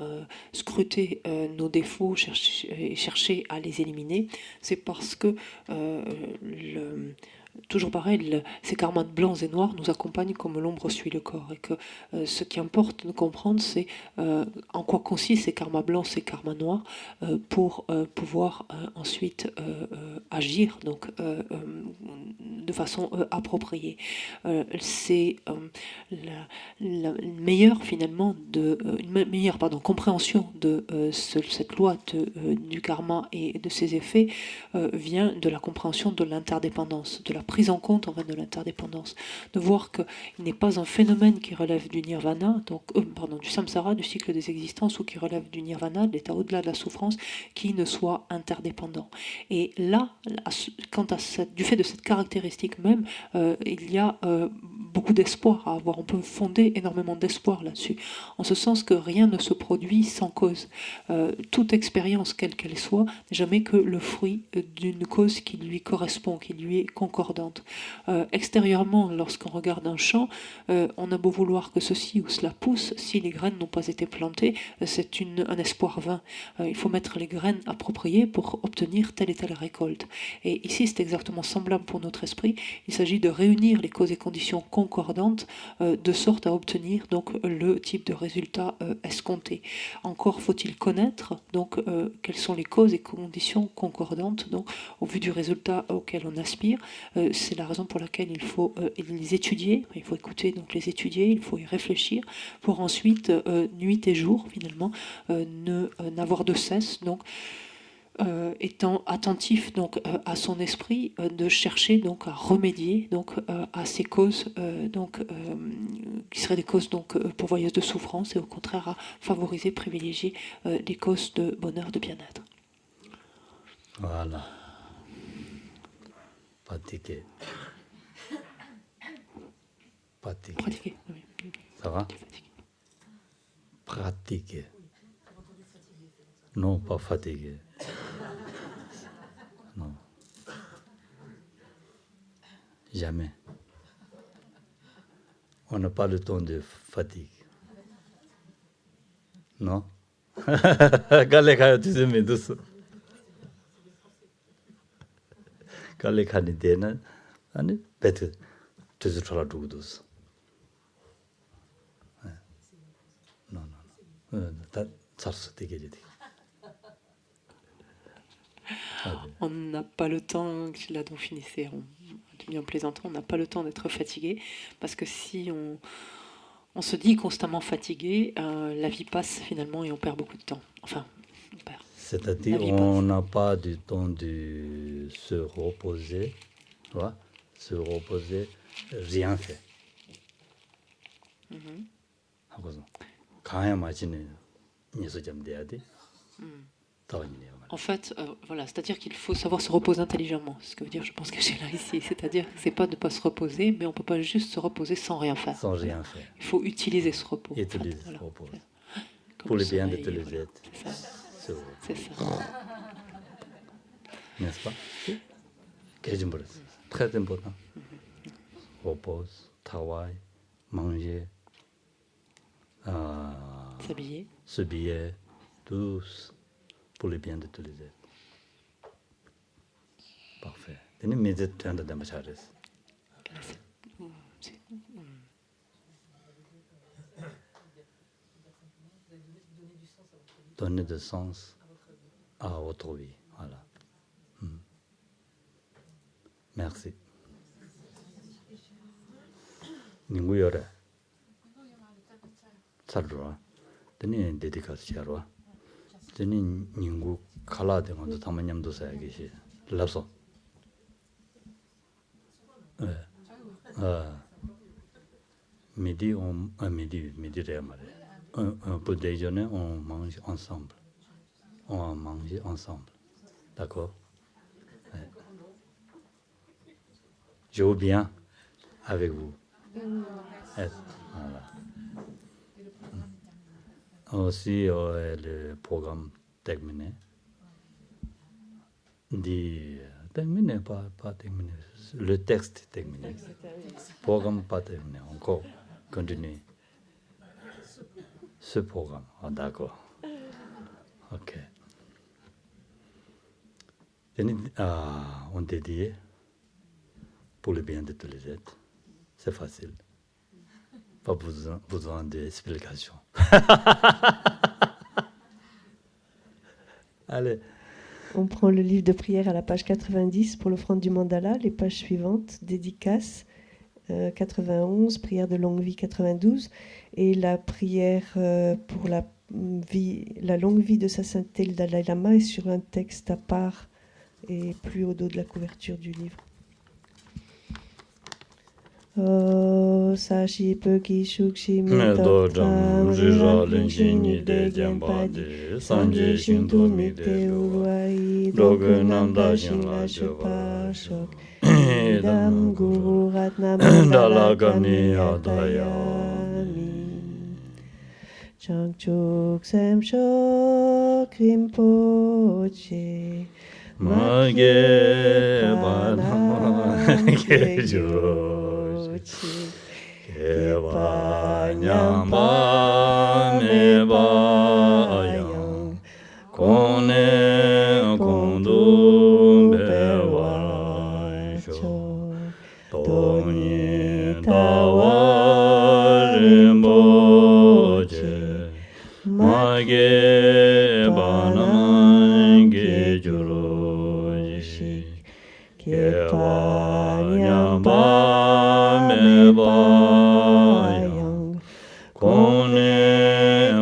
scruter nos défauts, chercher à les éliminer, c'est parce que toujours pareil, ces karmas blancs et noirs nous accompagnent comme l'ombre suit le corps. Et que ce qui importe de comprendre, c'est en quoi consistent ces karmas blancs, ces karmas noirs, pour pouvoir ensuite agir donc, de façon appropriée. C'est la meilleure, finalement, une meilleure compréhension de cette loi du karma et de ses effets vient de la compréhension de l'interdépendance, de la prise en compte en fait de l'interdépendance, de voir qu'il n'est pas un phénomène qui relève du nirvana, donc du samsara, du cycle des existences, ou qui relève du nirvana, de l'état au-delà de la souffrance, qui ne soit interdépendant. Et là, du fait de cette caractéristique même, il y a beaucoup d'espoir à avoir. On peut fonder énormément d'espoir là-dessus, en ce sens que rien ne se produit sans cause. Toute expérience, quelle qu'elle soit, n'est jamais que le fruit d'une cause qui lui correspond, qui lui est concordante. Extérieurement, lorsqu'on regarde un champ, on a beau vouloir que ceci ou cela pousse, si les graines n'ont pas été plantées, c'est un espoir vain. Il faut mettre les graines appropriées pour obtenir telle et telle récolte. Et ici, c'est exactement semblable pour notre esprit. Il s'agit de réunir les causes et conditions concordantes de sorte à obtenir donc le type de résultat escompté. Encore faut-il connaître donc quelles sont les causes et conditions concordantes donc au vu du résultat auquel on aspire. C'est la raison pour laquelle il faut les étudier, il faut écouter donc les étudier, il faut y réfléchir pour ensuite nuit et jour finalement n'avoir de cesse donc étant attentif donc à son esprit, de chercher donc à remédier donc à ces causes qui seraient des causes donc pourvoyeuses de souffrance, et au contraire à favoriser, privilégier des causes de bonheur, de bien-être. Voilà. Pratiquer. Pratiquer, oui. Ça va? Pratiquer. Non, pas fatigué. Non. Jamais. On n'a pas le temps de fatigue. Non? Quand tu sais, mais douce. Quand les candidats, peut-être, tu sais, tu as tout douce. Non, non, non. Ça se dit. On n'a pas le temps, là donc finissez en plaisantant, on n'a pas le temps d'être fatigué, parce que si on se dit constamment fatigué, la vie passe finalement et on perd beaucoup de temps. Enfin, on perd. C'est-à-dire on n'a pas du temps de se reposer, voilà, se reposer, rien faire. En fait, voilà, c'est-à-dire qu'il faut savoir se reposer intelligemment. C'est ce que veut dire, je pense que j'ai là ici. C'est-à-dire que c'est pas de ne pas se reposer, mais on ne peut pas juste se reposer sans rien faire. Sans rien faire. Il faut utiliser ce repos. Utiliser ce repos. Pour le bien de tous les êtres. C'est ça. N'est-ce pas? Très important. Repos, travail, manger, s'habiller, tous pour le bien de tous les êtres. Parfait. Donner du sens à votre vie. Voilà. Merci. Ninguyoré. Salroa. Teni dédicace. Teni ningu kala de ngondo tamanyamdo sayagishi. Lapso. Midi réamaré. Un peu déjeuner, on mange ensemble. On va manger ensemble. D'accord? Je veux bien avec vous. Voilà. Aussi, le programme terminé. terminé, pas terminé. Le texte est terminé. Programme pas terminé. Encore continuer. Ce programme. Ah, d'accord. Ok. On dédie pour le bien de tous les êtres. C'est facile. Pas besoin d'explication. Allez. On prend le livre de prière à la page 90 pour l'offrande du mandala, les pages suivantes, dédicace 91, prière de longue vie 92, et la prière pour la longue vie de sa sainteté le Dalai Lama est sur un texte à part et plus au dos de la couverture du livre. Sashi Peki Shukshi Mitok Tam Rira Linshini De Gyempadi Sanje Shinto Mikte Uruai Dogu Namda Shinla Shupa Shok Idam Guru Ratnam Dalagami Adayami Changchuk Sem Shok Rinpoche Magye Banam Gejo Keva Nyamba Mebayang Kone Kondu Bewansho Toni Tawa Rinpoche Magye Banam Gejuroji Keva Nyamba Mebayang Kone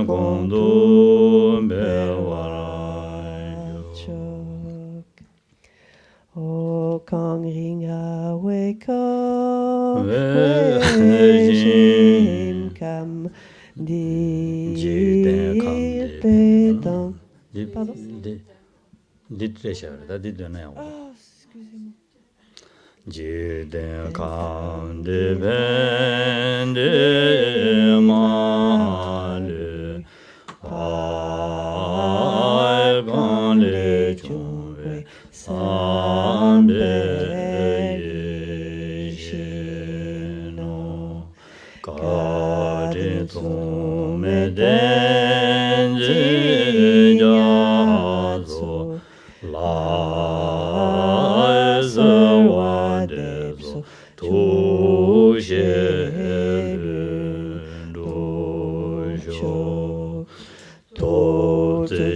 Kondu Bewarachok O Kang Ringa Weka Wejim Kam Dil Petang. Pardon? Dites très cher, dites de nerf. Excusez-moi. Jiden kan de ben de male ai kan le chunwe sambe yeshino ka de tsume den ji jazo la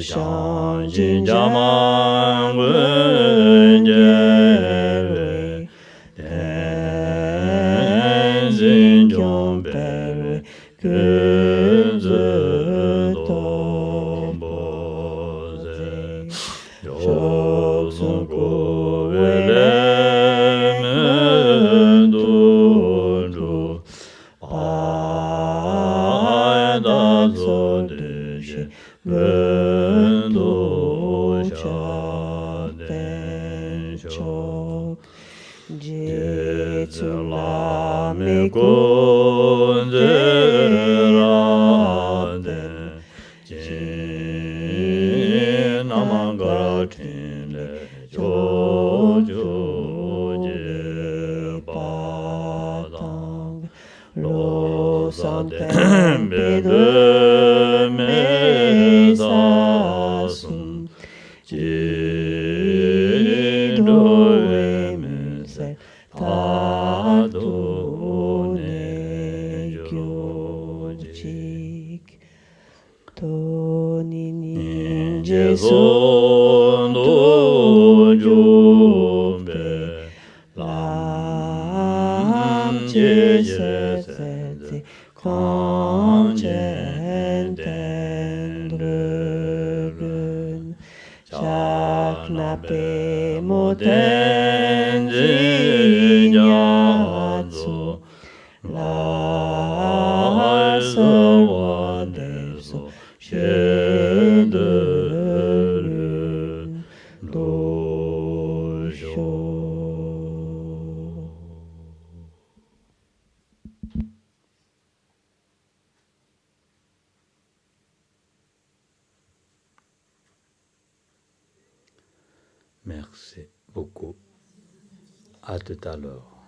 Shang Jin Jaman Wen Jere Den Zin Jong Bere Ge Zi Tong Bo Ze Shok Sung Ko We Le Men Du Du Pa Da Zo De Je Vendo Cha Den Chok Jetsu La Me Gon De Ra Den Jin Namangara Chin Le Jo Jo Je Pa Dang Lo San Ten Be De Me Sum Jido Emse Tado Ne Gyojik Toni Ninje Son Do Jombe Lam Je Je Se Kan Jen Den Chaknape Moten Jinyatsu La Sawa Deso Shederun Dosho. Merci beaucoup. À tout à l'heure.